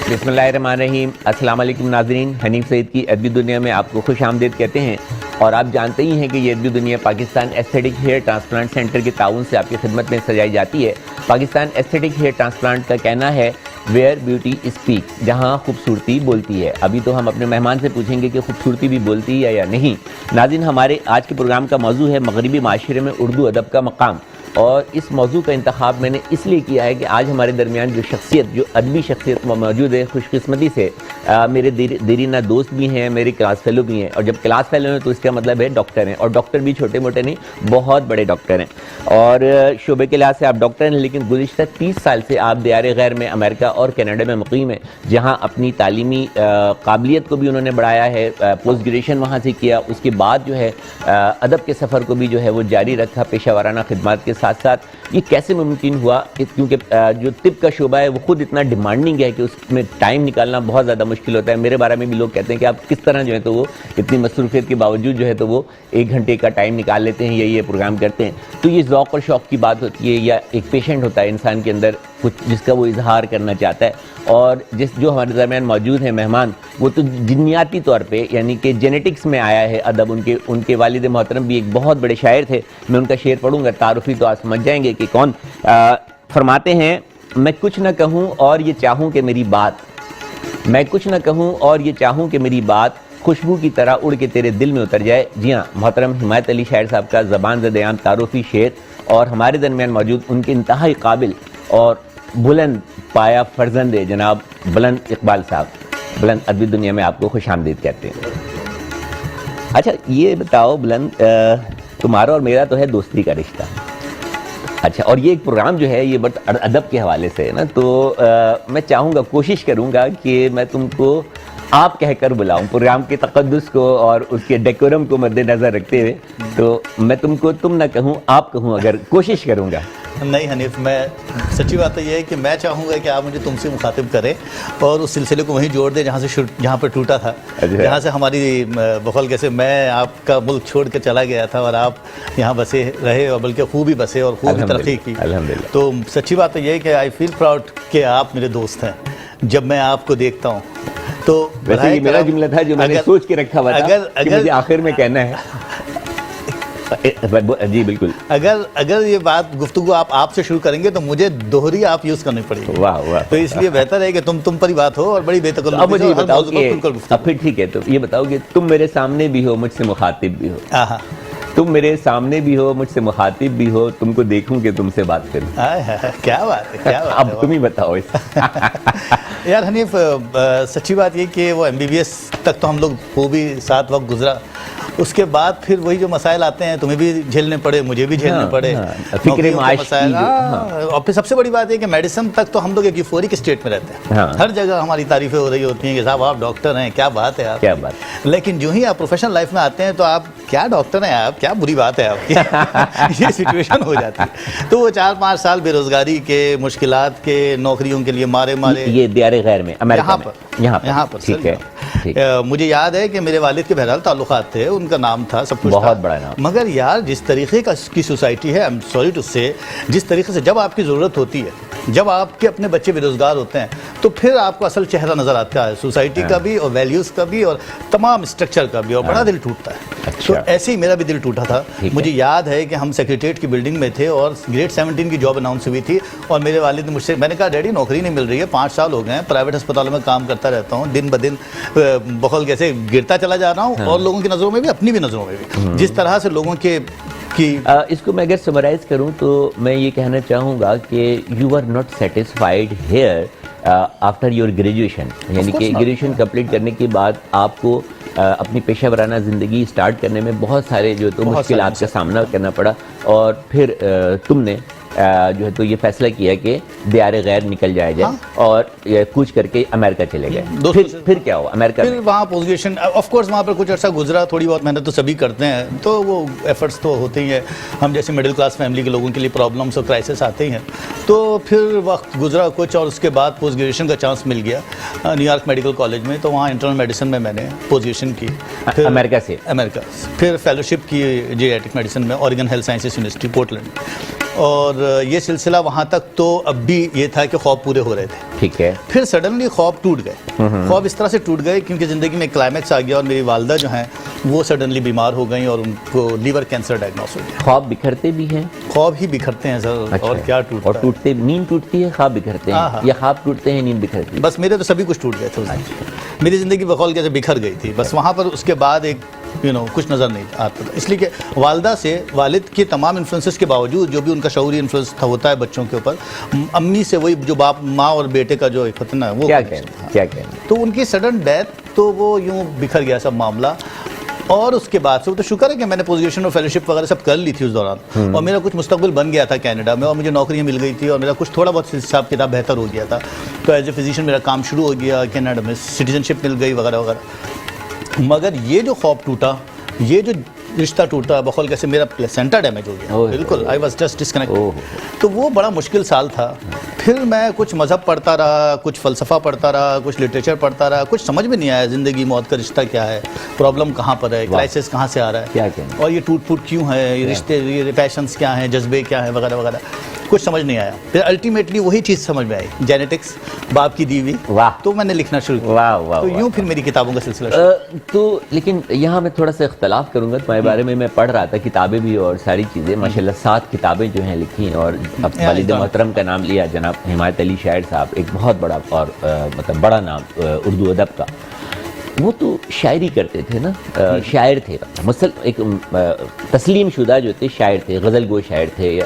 بسم اللہ الرحمن الرحیم. السلام علیکم ناظرین. حنیف سعید کی ادبی دنیا میں آپ کو خوش آمدید کہتے ہیں. اور آپ جانتے ہی ہیں کہ یہ ادبی دنیا Pakistan aesthetic hair transplant centre کے تعاون سے آپ کی خدمت میں سجائی جاتی ہے. پاکستان ایستھیٹک ہیئر ٹرانسپلانٹ کا کہنا ہے ویئر بیوٹی اسپیک, جہاں خوبصورتی بولتی ہے. ابھی تو ہم اپنے مہمان سے پوچھیں گے کہ خوبصورتی بھی بولتی ہے یا نہیں. ناظرین, ہمارے آج کے پروگرام کا موضوع ہے مغربی معاشرے میں اردو ادب کا مقام. اور اس موضوع کا انتخاب میں نے اس لیے کیا ہے کہ آج ہمارے درمیان جو ادبی شخصیت موجود ہے, خوش قسمتی سے میرے دیرینہ دوست بھی ہیں, میرے کلاس فیلو بھی ہیں. اور جب کلاس فیلو ہیں تو اس کا مطلب ہے ڈاکٹر ہیں, اور ڈاکٹر بھی چھوٹے موٹے نہیں, بہت بڑے ڈاکٹر ہیں. اور شعبے کے لحاظ سے آپ ڈاکٹر ہیں, لیکن گزشتہ 30 سال سے آپ دیار غیر میں امریکہ اور کینیڈا میں مقیم ہیں, جہاں اپنی تعلیمی قابلیت کو بھی انہوں نے بڑھایا ہے. پوسٹ گریجویشن وہاں سے کیا, اس کے بعد جو ہے ادب کے سفر کو بھی جو ہے وہ جاری رکھا پیشہ ورانہ خدمات کے ساتھ ساتھ. یہ کیسے ممکن ہوا؟ کیونکہ جو طب کا شعبہ ہے وہ خود اتنا ڈیمانڈنگ ہے کہ اس میں ٹائم نکالنا بہت زیادہ مشکل ہوتا ہے. میرے بارے میں بھی لوگ کہتے ہیں کہ آپ کس طرح جو ہے تو وہ اتنی مصروفیت کے باوجود جو ہے تو وہ 1 گھنٹے کا ٹائم نکال لیتے ہیں یا یہ پروگرام کرتے ہیں. تو یہ ذوق اور شوق کی بات ہوتی ہے, یا ایک پیشنٹ ہوتا ہے انسان کے اندر کچھ جس کا وہ اظہار کرنا چاہتا ہے. اور جو ہمارے درمیان موجود ہیں مہمان, وہ تو جنیاتی طور پہ یعنی کہ جینیٹکس میں آیا ہے ادب. ان کے والد محترم بھی ایک بہت بڑے شاعر تھے. میں ان کا شعر پڑھوں گا, تعارفی تو آپ سمجھ جائیں گے کہ کون. فرماتے ہیں, میں کچھ نہ کہوں اور یہ چاہوں کہ میری بات, میں کچھ نہ کہوں اور یہ چاہوں کہ میری بات خوشبو کی طرح اڑ کے تیرے دل میں اتر جائے. جی ہاں, محترم حمایت علی شاعر صاحب کا زبان زدیان تعارفی شعر, اور ہمارے درمیان موجود ان کے انتہائی قابل اور بلند پایا فرزند جناب بلند اقبال صاحب. بلند ادبی دنیا میں آپ کو خوش آمدید کہتے ہیں. اچھا یہ بتاؤ بلند, تمہارا اور میرا تو ہے دوستی کا رشتہ. اچھا, اور یہ ایک پروگرام جو ہے یہ بٹ ادب کے حوالے سے ہے نا, تو میں چاہوں گا, کوشش کروں گا کہ میں تم کو آپ کہہ کر بلاؤں, پروگرام کے تقدس کو اور اس کے ڈیکورم کو مد نظر رکھتے ہوئے. تو میں تم کو تم نہ کہوں آپ کہوں, اگر کوشش کروں گا. نہیں حنیف, میں سچی بات یہ ہے کہ میں چاہوں گا کہ آپ مجھے تم سے مخاطب کریں اور اس سلسلے کو وہیں جوڑ دیں جہاں پر ٹوٹا تھا, جہاں سے ہماری بخول کیسے میں آپ کا ملک چھوڑ کے چلا گیا تھا اور آپ یہاں بسے رہے, اور بلکہ خوب ہی بسے اور خوب ہی ترقی کی. تو سچی بات یہ ہے کہ آئی فیل پراؤڈ کہ آپ میرے دوست ہیں. جب میں آپ کو دیکھتا ہوں تو ویسے یہ میرا جملہ تھا جو میں نے سوچ کے رکھا ہوا تھا کہ مجھے آخر میں کہنا ہے. جی بالکل. اگر یہ بات گفتگو آپ سے شروع کریں گے تو مجھے دوہری آپ یوز کرنی پڑے گی. واہ واہ. تو اس لیے بہتر ہے کہ تم پر ہی بات ہو اور بڑی بے تکلف. اب مجھے یہ بتاؤ کہ اب پھر ٹھیک ہے, تو یہ بتاؤ کہ تم میرے سامنے بھی ہو, مجھ سے مخاطب بھی ہو. تم میرے سامنے بھی ہو, مجھ سے مخاطب بھی ہو, تم کو دیکھوں کہ تم سے بات کروں. کیا بات ہے, کیا بات ہے. اب تم ہی بتاؤ. یار حنیف, سچی بات یہ کہ وہ MBBS تک تو ہم لوگ وہ بھی ساتھ وقت گزرا. اس کے بعد پھر وہی جو مسائل آتے ہیں, تمہیں بھی جھیلنے پڑے, مجھے بھی جھیلنے پڑے, فکر معاش کی. اور پھر سب سے بڑی بات ہے کہ میڈیسن تک تو ہم لوگ ایک یوفورک اسٹیٹ میں رہتے ہیں. ہر جگہ ہماری تعریفیں ہو رہی ہوتی ہیں کہ صاحب آپ ڈاکٹر ہیں, کیا بات ہے آپ, کیا بات. لیکن جو ہی آپ پروفیشنل لائف میں آتے ہیں تو آپ کیا ڈاکٹر ہیں آپ, کیا بری بات ہے آپ کی. یہ سچویشن ہو جاتی ہے. تو وہ 4-5 سال بے روزگاری کے, مشکلات کے, نوکریوں کے لیے مارے یہ دیار غیر میں یہاں پر ٹھیک ہے. مجھے یاد ہے کہ میرے والد کے بہرحال تعلقات تھے, ان کا نام تھا, سب کچھ بہت بڑا نام. مگر یار جس طریقے کی سوسائٹی ہے, I'm sorry to say, جس طریقے سے جب آپ کی ضرورت ہوتی ہے, جب آپ کے اپنے بچے بے روزگار ہوتے ہیں, تو پھر آپ کو اصل چہرہ نظر آتا ہے سوسائٹی کا بھی اور ویلیوز کا بھی اور تمام اسٹرکچر کا بھی, اور بڑا دل ٹوٹتا ہے. تو ایسے ہی میرا بھی دل ٹوٹا تھا. مجھے یاد ہے کہ ہم سیکریٹریٹ کی بلڈنگ میں تھے اور گریڈ 17 کی جاب اناؤنس ہوئی تھی, اور میرے والد نے مجھ سے, میں نے کہا ڈیڈی نوکری نہیں مل رہی ہے, 5 سال ہو گئے ہیں, پرائیویٹ ہسپتالوں میں کام کرتا رہتا ہوں, دن بدن بخول کیسے گرتا چلا جا رہا ہوں, اور لوگوں کی نظروں میں بھی, اپنی بھی نظروں میں بھی, جس طرح سے لوگوں کے اس کو میں اگر سمرائز کروں تو میں یہ کہنا چاہوں گا کہ you are not satisfied here after your graduation. یعنی کہ گریجویشن کمپلیٹ کرنے کے بعد آپ کو اپنی پیشہ ورانہ زندگی سٹارٹ کرنے میں بہت سارے جو تو مشکلات کا سامنا کرنا پڑا, اور پھر تم نے جو ہے تو یہ فیصلہ کیا کہ دیار غیر نکل جایا جائے اور کوچ کر کے امریکہ چلے گئے. پھر کیا ہوا امریکہ میں؟ پھر وہاں پوسٹ گریجویشن آف کورس وہاں پر کچھ عرصہ گزرا, تھوڑی بہت محنت تو سبھی کرتے ہیں, تو وہ ایفرٹس تو ہوتے ہی ہیں. ہم جیسے مڈل کلاس فیملی کے لوگوں کے لیے پرابلمس اور کرائسس آتے ہی ہیں. تو پھر وقت گزرا کچھ, اور اس کے بعد پوسٹ گریجویشن کا چانس مل گیا نیو یارک میڈیکل کالج میں, تو وہاں انٹرنل میڈیسن میں نے پوسٹ گریجویشن کی. پھر امریکہ, پھر فیلوشپ کی جیریاٹرک میڈیسن میں اوریگن ہیلتھ سائنسز یونیورسٹی پورٹلینڈ. اور یہ سلسلہ وہاں تک تو اب بھی یہ تھا کہ خواب پورے ہو رہے تھے. ٹھیک ہے. پھر سڈنلی خواب ٹوٹ گئے. خواب اس طرح سے ٹوٹ گئے کیونکہ زندگی میں کلائمیکس آ گیا اور میری والدہ جو ہیں وہ سڈنلی بیمار ہو گئیں اور ان کو لیور کینسر ڈائگنوس ہو گیا. خواب بکھرتے بھی ہیں؟ خواب ہی بکھرتے ہیں سر. اور کیا ٹوٹتا اور ٹوٹتے نیند ٹوٹتی ہے، خواب بکھرتے ہیں، یا خواب ٹوٹتے ہیں نیند بکھرتی ہے؟ بس میرے تو سبھی کچھ ٹوٹ گئے تھے. میری زندگی بقول کیسے بکھر گئی تھی. بس وہاں پر اس کے بعد ایک کچھ نظر نہیں آتا تھا. اس لیے کہ والدہ سے والد کے تمام انفلوئنسز کے باوجود جو بھی ان کا شعوری انفلوئنس ہوتا ہے بچوں کے اوپر، امی سے وہی جو باپ ماں اور بیٹے کا جو ایک فتنہ ہے وہ کیا کہنا. تو ان کی سڈن ڈیتھ تو وہ یوں بکھر گیا سب معاملہ. اور اس کے بعد سے وہ تو شکر ہے کہ میں نے پوزیشن اور فیلوشپ وغیرہ سب کر لی تھی اس دوران، اور میرا کچھ مستقبل بن گیا تھا کینیڈا میں، اور مجھے نوکریاں مل گئی تھی اور میرا کچھ تھوڑا بہت حساب کتاب بہتر ہو گیا تھا. تو ایز اے فزیشین میرا کام شروع ہو گیا کینیڈا میں، سٹیزن شپ مل گئی وغیرہ وغیرہ. مگر یہ جو خواب ٹوٹا، یہ جو رشتہ ٹوٹا، بقول کیسے میرا پلیسنٹا ڈیمیج ہو گیا بالکل. I was just disconnect. تو وہ بڑا مشکل سال تھا. پھر میں کچھ مذہب پڑھتا رہا، کچھ فلسفہ پڑھتا رہا، کچھ لٹریچر پڑھتا رہا. کچھ سمجھ میں نہیں آیا زندگی موت کا رشتہ کیا ہے، پرابلم کہاں پر ہے، کرائسس کہاں سے آ رہا ہے، اور یہ ٹوٹ پھوٹ کیوں ہے، یہ رشتے، یہ پیشنس کیا ہیں، جذبے کیا ہیں وغیرہ وغیرہ. کچھ سمجھ نہیں آیا. پھر الٹیمیٹلی وہی چیز سمجھ میں آئی، جینیٹکس، باپ کی دی ہوئی. تو میں نے لکھنا شروع کیا. تو یوں پھر میری کتابوں کا سلسلہ شروع. تو لیکن یہاں میں تھوڑا سا اختلاف کروں گا تمہارے بارے میں پڑھ رہا تھا کتابیں بھی اور ساری چیزیں. ماشاءاللہ 7 کتابیں جو ہیں لکھی ہیں، اور اب والد محترم کا نام لیا جناب حمایت علی شاعر صاحب، ایک بہت بڑا اور مطلب بڑا نام اردو ادب کا. وہ تو شاعری کرتے تھے نا، شاعر تھے، ایک تسلیم شدہ جو تھے شاعر تھے، غزل گو شاعر تھے.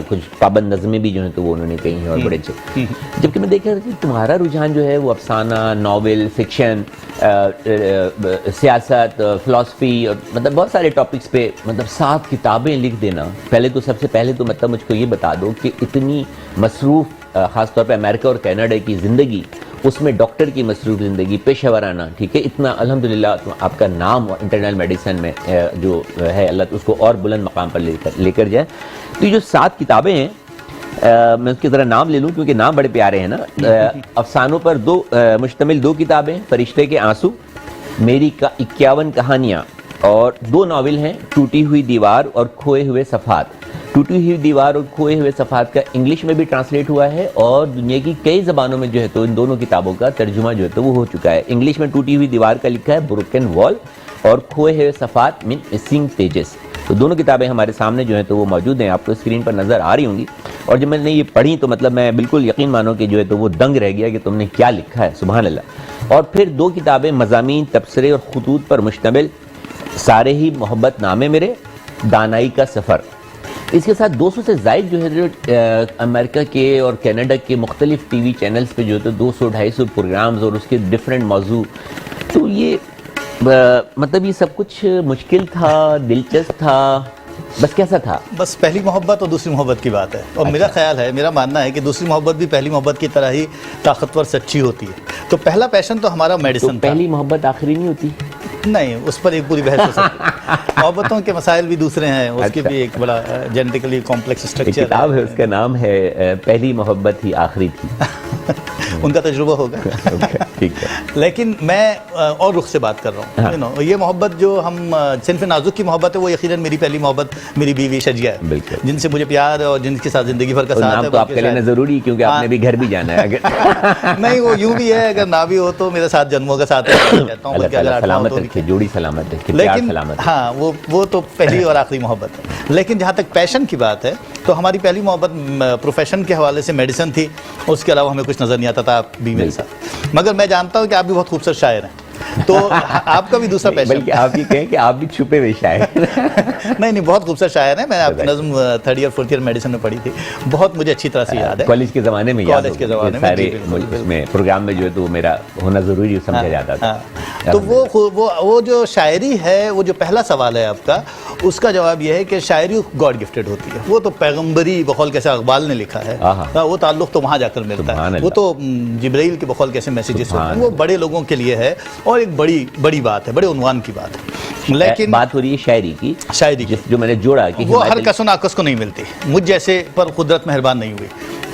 کچھ پابند نظمیں بھی جو ہیں تو وہ انہوں نے کہی ہیں اور بڑے اچھے. جبکہ میں دیکھ رہا تھا کہ تمہارا رجحان جو ہے وہ افسانہ، ناول، فکشن، سیاست، فلسفی، اور مطلب بہت سارے ٹاپکس پہ مطلب 7 کتابیں لکھ دینا. پہلے تو سب سے پہلے تو مطلب مجھ کو یہ بتا دو کہ اتنی مصروف، خاص طور پہ امریکہ اور کینیڈا کی زندگی، اس میں ڈاکٹر کی مصروف زندگی، پیشہ ورانہ، ٹھیک ہے، اتنا الحمدللہ آپ کا نام انٹرنل میڈیسن میں جو ہے، اللہ اس کو اور بلند مقام پر لے کر جائے. تو یہ جو 7 کتابیں ہیں، میں اس کی ذرا نام لے لوں کیونکہ نام بڑے پیارے ہیں نا. افسانوں پر مشتمل 2 کتابیں، فرشتے کے آنسو، میری 51 کہانیاں، اور 2 ناول ہیں، ٹوٹی ہوئی دیوار اور کھوئے ہوئے صفحات. ٹوٹی ہوئی دیوار اور کھوئے ہوئے صفحات کا انگلش میں بھی ٹرانسلیٹ ہوا ہے، اور دنیا کی کئی زبانوں میں جو ہے تو ان دونوں کتابوں کا ترجمہ جو ہے تو وہ ہو چکا ہے. انگلش میں ٹوٹی ہوئی دیوار کا لکھا ہے بروکن وال، اور کھوئے ہوئے صفحات من مسنگ پیجز. تو دونوں کتابیں ہمارے سامنے جو ہیں تو وہ موجود ہیں، آپ کو اسکرین پر نظر آ رہی ہوں گی. اور جب میں نے یہ پڑھی تو مطلب میں بالکل یقین مانو کہ جو ہے تو وہ دنگ رہ گیا کہ تم نے کیا لکھا ہے، سبحان اللہ. اور پھر 2 کتابیں مضامین، تبصرے اور خطوط پر مشتمل، سارے ہی محبت نامے میرے، دانائی کا سفر. اس کے ساتھ 200 سے زائد جو ہے امریکہ کے اور کینیڈا کے مختلف ٹی وی چینلز پہ جو ہے 200-250 پروگرامز اور اس کے ڈیفرنٹ موضوع. تو یہ مطلب یہ سب کچھ مشکل تھا، دلچسپ تھا، بس کیسا تھا؟ بس پہلی محبت اور دوسری محبت کی بات ہے. اور میرا خیال ہے، میرا ماننا ہے کہ دوسری محبت بھی پہلی محبت کی طرح ہی طاقتور سچی ہوتی ہے. تو پہلا پیشن تو ہمارا میڈیسن تھا. پہلی محبت آخری نہیں ہوتی؟ نہیں، اس پر ایک پوری بحث ہو سکتی ہے. محبتوں کے مسائل بھی دوسرے ہیں، اس کی بھی ایک بڑا جینیٹیکلی کمپلیکس اسٹرکچر کتاب ہے، اس کا نام ہے پہلی محبت ہی آخری تھی. ان کا تجربہ ہوگا. ٹھیک ہے. لیکن میں اور رخ سے بات کر رہا ہوں. یہ محبت جو ہم صنف نازک کی محبت ہے، وہ یقیناً میری پہلی محبت میری بیوی شجیہ ہے، جن سے مجھے پیار ہے اور جن کے ساتھ زندگی بھر کا ساتھ ہے. تو آپ کے لینا ضروری کیونکہ آپ نے بھی گھر بھی جانا ہے. نہیں، وہ یوں بھی ہے، اگر نہ بھی ہو تو میرے ساتھ جنموں کا ساتھ کہتا ہوں. سلامت رکھے، جوڑی سلامت رکھے. لیکن ہاں وہ تو پہلی اور آخری محبت ہے. لیکن جہاں تک پیشن کی بات ہے تو ہماری پہلی محبت پروفیشن کے حوالے سے میڈیسن تھی. اس کے علاوہ ہمیں کچھ نظر نہیں آتا تھا. آپ بھی میرے ساتھ، مگر میں جانتا ہوں کہ آپ بھی بہت خوبصورت شاعر ہیں، تو آپ کا بھی دوسرا پیشن. بلکہ آپ یہ کہیں کہ آپ بھی چھپے ہوئے شاعر. نہیں، بہت خوبصورت شاعر ہیں. میں نے آپ کی نظم 3rd year 4th year medicine میں پڑھی تھی، بہت مجھے اچھی طرح سے یاد ہے. کالج کے زمانے میں کالج کے زمانے میں سارے اس میں پروگرام میں جو ہے تو میرا ہونا ضروری سمجھا جاتا تھا. تو وہ جو شاعری ہے، وہ جو پہلا سوال ہے آپ کا، اس کا جواب یہ ہے کہ شاعری گاڈ گفٹڈ ہوتی ہے. وہ تو پیغمبری بقول کیسے اقبال نے لکھا ہے، وہ تعلق تو وہاں جا کر ملتا ہے. وہ تو جبرائیل کے بقول کیسے میسیجز ہوتے ہیں، وہ بڑے لوگوں کے لیے ہے اور ایک بڑی بات ہے، بڑے عنوان کی بات ہے. لیکن بات ہو رہی ہے شاعری کی، جو میں نے جوڑا کہ وہ ہر کس و ناقص کو نہیں ملتی. مجھ جیسے پر قدرت مہربان نہیں ہوئی.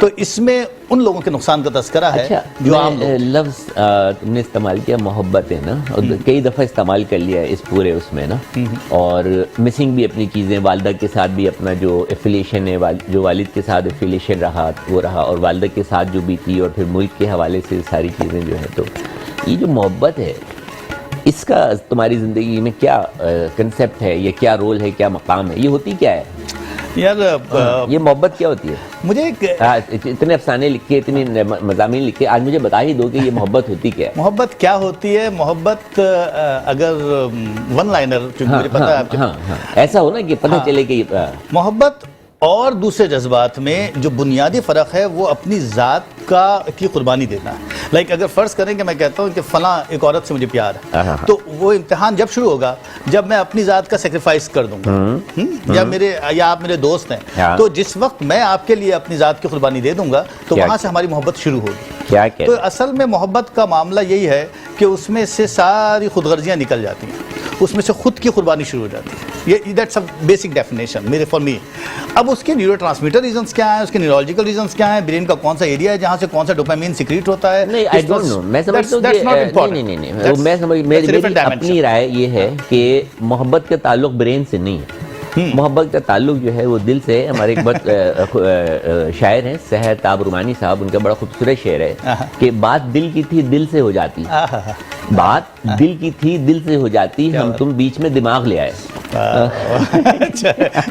تو اس میں ان لوگوں کے نقصان کا تذکرہ ہے اچھا جو آپ لفظ تم نے استعمال کیا محبت ہے نا, اور کئی دفعہ استعمال کر لیا ہے اس پورے اس میں نا, اور مسنگ بھی اپنی چیزیں, والدہ کے ساتھ بھی اپنا جو ایفیلیشن ہے, جو والد کے ساتھ ایفیلیشن رہا وہ رہا, اور والدہ کے ساتھ جو بھی تھی, اور پھر ملک کے حوالے سے ساری چیزیں جو ہے. تو یہ جو محبت ہے اس کا تمہاری زندگی میں کیا کنسیپٹ ہے, یا کیا رول ہے, کیا مقام ہے, یہ ہوتی کیا ہے یار یہ محبت کیا ہوتی ہے؟ مجھے ایک اتنے افسانے لکھے, اتنے مضامین لکھے, آج مجھے بتا ہی دو کہ یہ محبت ہوتی کیا ہے. محبت کیا ہوتی ہے؟ محبت اگر ون لائنر چونکہ مجھے پتا ہے آپ کے ایسا ہو نا کہ پتہ چلے کہ محبت اور دوسرے جذبات میں جو بنیادی فرق ہے وہ اپنی ذات کی قربانی دینا ہے. لائک اگر فرض کریں کہ میں کہتا ہوں کہ فلاں ایک عورت سے مجھے پیار ہے, تو وہ امتحان جب شروع ہوگا جب میں اپنی ذات کا سیکریفائس کر دوں گا, یا آپ میرے دوست ہیں, تو جس وقت میں آپ کے لیے اپنی ذات کی قربانی دے دوں گا تو وہاں سے ہماری محبت شروع ہوگی. تو اصل میں محبت کا معاملہ یہی ہے کہ اس میں سے ساری خود غرضیاں نکل جاتی ہیں, اس میں سے خود کی قربانی شروع ہو جاتی ہے. یہ دیٹس اے بیسک ڈیفینیشن میرے فار می. اب اس کے نیورو ٹرانسمیٹر ریزنس کیا ہیں, اس کے نیورولوجیکل ریزنس کیا ہیں, برین کا کون سا ایریا ہے جہاں سے کون سا ڈوپامین سیکریٹ ہوتا ہے, نہیں, I don't know. میں سمجھتا ہوں کہ میری اپنی رائے یہ ہے کہ محبت کا تعلق برین سے نہیں ہے. محبت کا تعلق جو ہے وہ دل سے ہے. ہمارے ایک بہت شاعر ہیں سحر تاب رمانی صاحب, ان کا بڑا خوبصورت شعر ہے کہ بات دل کی تھی دل سے ہو جاتی, بات دل کی تھی دل سے ہو جاتی, ہم تم بیچ میں دماغ لے آئے.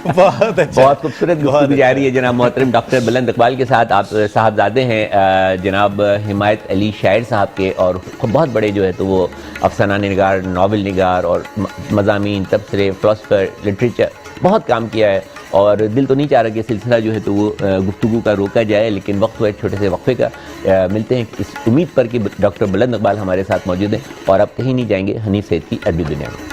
بہت خوبصورت گفتگو جاری ہے جناب محترم ڈاکٹر بلند اقبال کے ساتھ. آپ صاحبزادے ہیں جناب حمایت علی شاعر صاحب کے, اور بہت بڑے جو ہے تو وہ افسانہ نگار, ناول نگار, اور مضامین, تبصرے, فلسفر, لٹریچر, بہت کام کیا ہے. اور دل تو نہیں چاہ رہا کہ سلسلہ جو ہے تو وہ گفتگو کا روکا جائے, لیکن وقت ہوا ایک چھوٹے سے وقفے کا. ملتے ہیں اس امید پر کہ ڈاکٹر بلند اقبال ہمارے ساتھ موجود ہیں, اور آپ کہیں نہیں جائیں گے حنیف سید کی ادبی دنیا میں.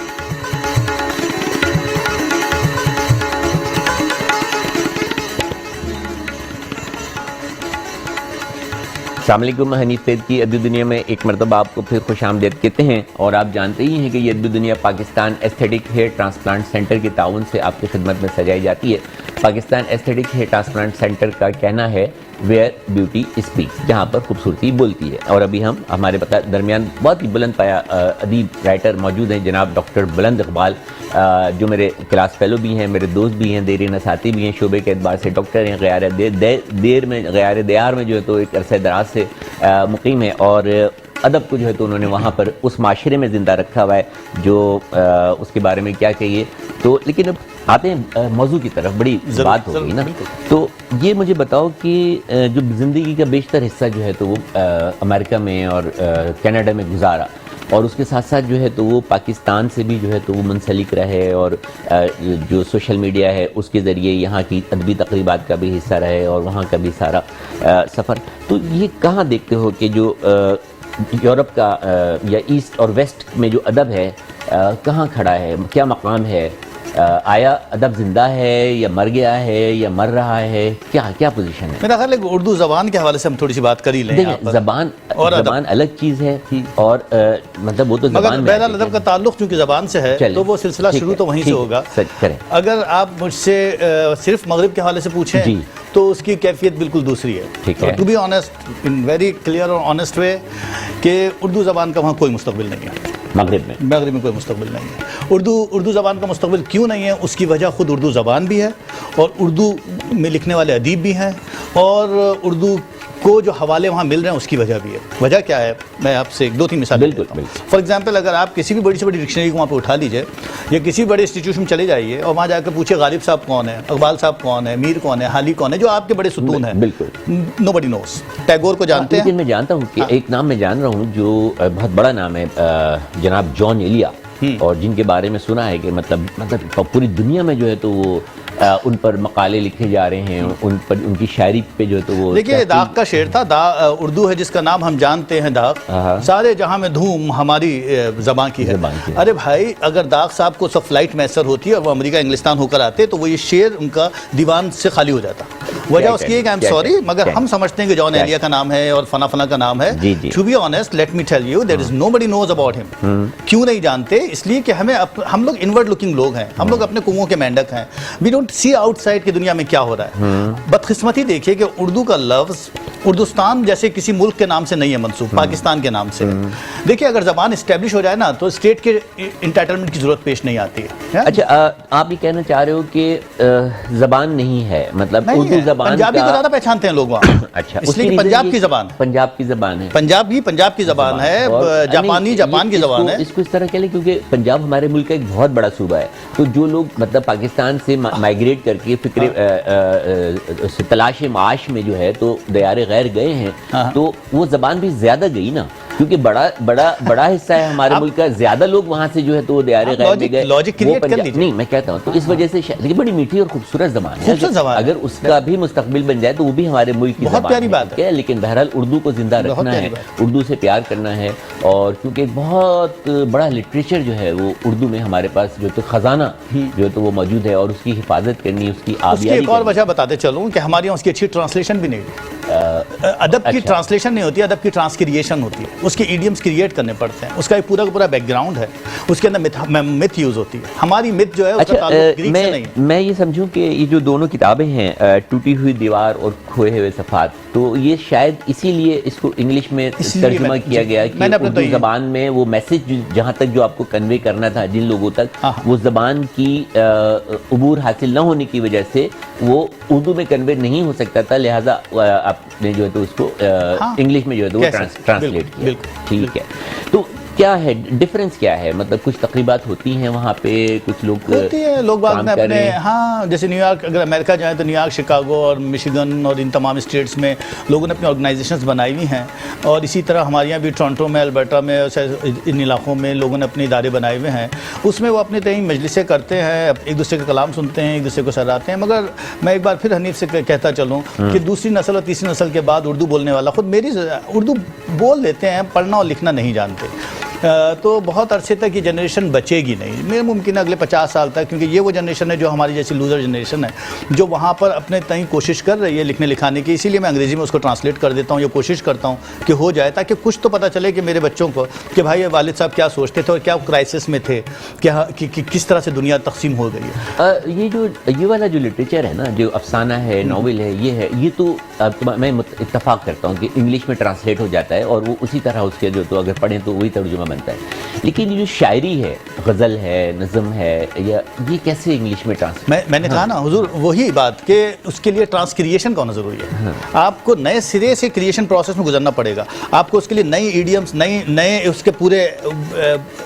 السلام علیکم. حنیف سید کی ادبی دنیا میں ایک مرتبہ آپ کو پھر خوش آمدید کہتے ہیں, اور آپ جانتے ہی ہیں کہ یہ ادبی دنیا Pakistan aesthetic hair transplant centre کے تعاون سے آپ کی خدمت میں سجائی جاتی ہے. Pakistan aesthetic hair transplant centre کا کہنا ہے ویئر بیوٹی اسپیکس, جہاں پر خوبصورتی بولتی ہے. اور ابھی ہمارے درمیان بہت ہی بلند پایا ادیب رائٹر موجود ہیں جناب ڈاکٹر بلند اقبال, جو میرے کلاس فیلو بھی ہیں, میرے دوست بھی ہیں, دیرین اساتذہ بھی ہیں, شعبے کے اعتبار سے ڈاکٹر ہیں, غیار دیار میں جو ہے تو ایک عرصہ دراز سے مقیم ہے, اور ادب کو جو ہے تو انہوں نے وہاں پر اس معاشرے میں زندہ رکھا ہوا ہے جو اس کے بارے میں کیا کہیے. تو لیکن اب آتے ہیں موضوع کی طرف, بڑی بات ہو گئی نا. تو یہ مجھے بتاؤ کہ جو زندگی کا بیشتر حصہ جو ہے تو وہ امریکہ میں اور کینیڈا میں گزارا, اور اس کے ساتھ ساتھ جو ہے تو وہ پاکستان سے بھی جو ہے تو وہ منسلک رہے, اور جو سوشل میڈیا ہے اس کے ذریعے یہاں کی ادبی تقریبات کا بھی حصہ رہے, اور وہاں کا بھی سارا سفر. تو یہ کہاں دیکھتے ہو کہ جو یورپ کا یا ایسٹ اور ویسٹ میں جو ادب ہے کہاں کھڑا ہے, کیا مقام ہے, آیا ادب زندہ ہے یا مر گیا ہے یا مر رہا ہے, کیا پوزیشن ہے؟ میرا خیال ہے کہ اردو زبان کے حوالے سے ہم تھوڑی سی بات کر ہی لیں. زبان الگ چیز ہے, اور مطلب وہ تو زبان میں بہرحال ادب کا تعلق چونکہ زبان سے ہے تو وہ سلسلہ شروع تو وہیں سے ہوگا. اگر آپ مجھ سے صرف مغرب کے حوالے سے پوچھیں تو اس کی کیفیت بالکل دوسری ہے. To be honest in very clear اور آنیسٹ وے کہ اردو زبان کا وہاں کوئی مستقبل نہیں ہے. مغرب میں کوئی مستقبل نہیں ہے. اردو زبان کا مستقبل کیوں نہیں ہے, اس کی وجہ خود اردو زبان بھی ہے, اور اردو میں لکھنے والے ادیب بھی ہیں, اور اردو کو جو حوالے وہاں مل رہے ہیں اس کی وجہ بھی ہے. وجہ کیا ہے, میں آپ سے 2-3 مثالیں دیتا ہوں. فار ایگزامپل اگر آپ کسی بھی بڑی سے بڑی ڈکشنری کو وہاں پہ اٹھا لیجئے, یا کسی بڑے انسٹیٹیوشن میں چلے جائیے اور وہاں جا کے پوچھے غالب صاحب کون ہے, اقبال صاحب کون ہے, میر کون ہے, حالی کون ہے, جو آپ کے بڑے ستون ہیں, نو بڈی نوز. ٹیگور کو جانتے ہیں؟ لیکن میں جانتا ہوں کہ ایک نام میں جان رہا ہوں جو بہت بڑا نام ہے, جناب جان ایلیا, اور جن کے بارے میں سنا ہے کہ مطلب پوری دنیا میں جو ہے تو وہ ان پر مقالے لکھے جا رہے ہیں, ان پر ان کی شاعری پہ جو ہے تو وہ دیکھیے داغ کا شعر تھا. اردو ہے جس کا نام ہم جانتے ہیں داغ, سارے جہاں میں دھوم ہماری زبان کی ہے. ارے بھائی اگر داغ صاحب کو سب فلائٹ میسر ہوتی ہے اور وہ امریکہ انگلستان ہو کر آتے تو وہ یہ شعر ان کا دیوان سے خالی ہو جاتا. وجہ اس کی ہے کہ آئی ایم سوری, مگر ہم سمجھتے ہیں کہ جان ایلیا کا نام ہے اور فنا کا نام ہے. To be honest let me tell you there is nobody knows about ہم. کیوں نہیں جانتے؟ اس لیے کہ ہم لوگ انورڈ لکنگ لوگ ہیں, ہم لوگ اپنے کنووں کے مینڈک ہیں. We don't see outside کی دنیا میں کیا ہو رہا ہے. بدقسمتی دیکھیے کہ اردو کا لفظ اردوستان جیسے کسی ملک کے نام سے نہیں ہے منسوب, پاکستان کے نام سے. دیکھیے اگر زبان اسٹیبلش ہو جائے نا تو اسٹیٹ کے انٹائٹلمنٹ کی ضرورت پیش نہیں آتی ہے. اچھا, آپ یہ کہنا چاہ رہے ہو کہ زبان نہیں ہے, مطلب اردو زبان پنجابی کو زیادہ پہچانتے ہیں لوگ وہاں. اچھا, اس لیے کہ پنجاب کی زبان ہے, پنجاب کی زبان ہے, پنجاب کی زبان ہے, جاپانی جاپان کی زبان ہے. اس کو اس طرح کہہ لیں کیونکہ پنجاب ہمارے ملک کا ایک بہت بڑا صوبہ ہے, تو جو لوگ مطلب پاکستان سے مائگریٹ کر کے فکر تلاش معاش میں جو ہے تو دیار غیر گئے ہیں, تو وہ زبان بھی زیادہ گئی نا, کیونکہ بڑا حصہ ہے ہمارے ملک کا, زیادہ لوگ وہاں سے جو ہے تو وہ دیار غیر میں گئے. لاجک کریٹ کر لیجیے. نہیں, میں کہتا ہوں تو اس وجہ سے لیکن بڑی میٹھی اور خوبصورت زبان ہے, اگر اس کا بھی مستقبل بن جائے تو وہ بھی ہمارے ملک کی بہت پیاری بات ہے. لیکن بہرحال اردو کو زندہ رکھنا ہے, اردو سے پیار کرنا ہے, اور کیونکہ بہت بڑا لٹریچر جو ہے وہ اردو میں ہمارے پاس جو تو خزانہ جو ہے تو وہ موجود ہے, اور اس کی حفاظت کرنی, اس کی آبیاری. ایک اور وجہ بتاتے چلوں کہ ہمارے یہاں اس کی اچھی ٹرانسلیشن بھی نہیں, ادب کی ٹرانسلیشن نہیں ہوتی, ادب کی ٹرانسکریشن ہوتی ہے, اس کے ایڈیمز کریٹ کرنے پڑتے ہیں, اس کا ایک پورا کا پورا بیک گراؤنڈ ہے, اس کے اندر مت یوز ہوتی ہے. ہماری مت جو ہے اس کا تعلق گریک سے نہیں. میں یہ سمجھوں کہ یہ جو دونوں کتابیں ہیں, ٹوٹی ہوئی دیوار اور کھوئے ہوئے صفحات, تو یہ شاید اسی لیے اس کو انگلش میں ترجمہ کیا گیا کہ اردو زبان میں وہ میسج جہاں تک جو آپ کو کنوے کرنا تھا جن لوگوں تک, وہ زبان کی عبور حاصل نہ ہونے کی وجہ سے وہ اردو میں کنوے نہیں ہو سکتا تھا, لہٰذا آپ نے جو ہے تو اس کو انگلش میں جو ہے تو وہ ٹرانسلیٹ کیا. ٹھیک ہے, تو کیا ہے ڈفرنس, کیا ہے مطلب کچھ تقریبات ہوتی ہیں وہاں پہ, کچھ لوگ ہوتی ہیں, لوگ بعد میں اپنے جیسے نیو یارک, اگر امریکہ جائیں تو نیو یارک, شکاگو اور مشیگن اور ان تمام اسٹیٹس میں لوگوں نے اپنی آرگنائزیشنز بنائی ہوئی ہیں, اور اسی طرح ہمارے یہاں بھی ٹورنٹو میں, البرٹا میں, ان علاقوں میں لوگوں نے اپنے ادارے بنائے ہوئے ہیں. اس میں وہ اپنے تئیں مجلسیں کرتے ہیں, ایک دوسرے کا کلام سنتے ہیں, ایک دوسرے کو سراہتے ہیں. مگر میں ایک بار پھر حنیف سے کہتا چلوں کہ دوسری نسل اور تیسری نسل کے بعد اردو بولنے والا, خود میری اردو بول لیتے ہیں, پڑھنا اور لکھنا نہیں جانتے, تو بہت عرصے تک یہ جنریشن بچے گی نہیں. میرے ممکن ہے اگلے 50 سال تک, کیونکہ یہ وہ جنریشن ہے جو ہماری جیسی لوزر جنریشن ہے, جو وہاں پر اپنے تئیں کوشش کر رہی ہے لکھنے لکھانے کی. اسی لیے میں انگریزی میں اس کو ٹرانسلیٹ کر دیتا ہوں, یہ کوشش کرتا ہوں کہ ہو جائے, تاکہ کچھ تو پتہ چلے کہ میرے بچوں کو کہ بھائی والد صاحب کیا سوچتے تھے اور کیا کرائسس میں تھے, کیا کس طرح سے دنیا تقسیم ہو گئی ہے. یہ والا جو لٹریچر ہے نا, جو افسانہ ہے, ناول ہے, یہ تو میں اتفاق کرتا ہوں کہ انگلش میں ٹرانسلیٹ ہو جاتا ہے, اور وہ اسی طرح اس کے جو تو اگر پڑھیں تو وہی ترجمہ بنتا ہے. لیکن یہ جو شاعری ہے, غزل ہے, نظم ہے, یہ کیسے انگلش میں ٹرانسلیٹ؟ میں نے کہا نا حضور وہی بات کہ اس کے لیے ٹرانسکریشن کا ہونا ضروری ہے. آپ کو نئے سرے سے کریشن پروسیس میں گزرنا پڑے گا. آپ کو اس کے لیے نئی ایڈیمز, نئے اس کے پورے,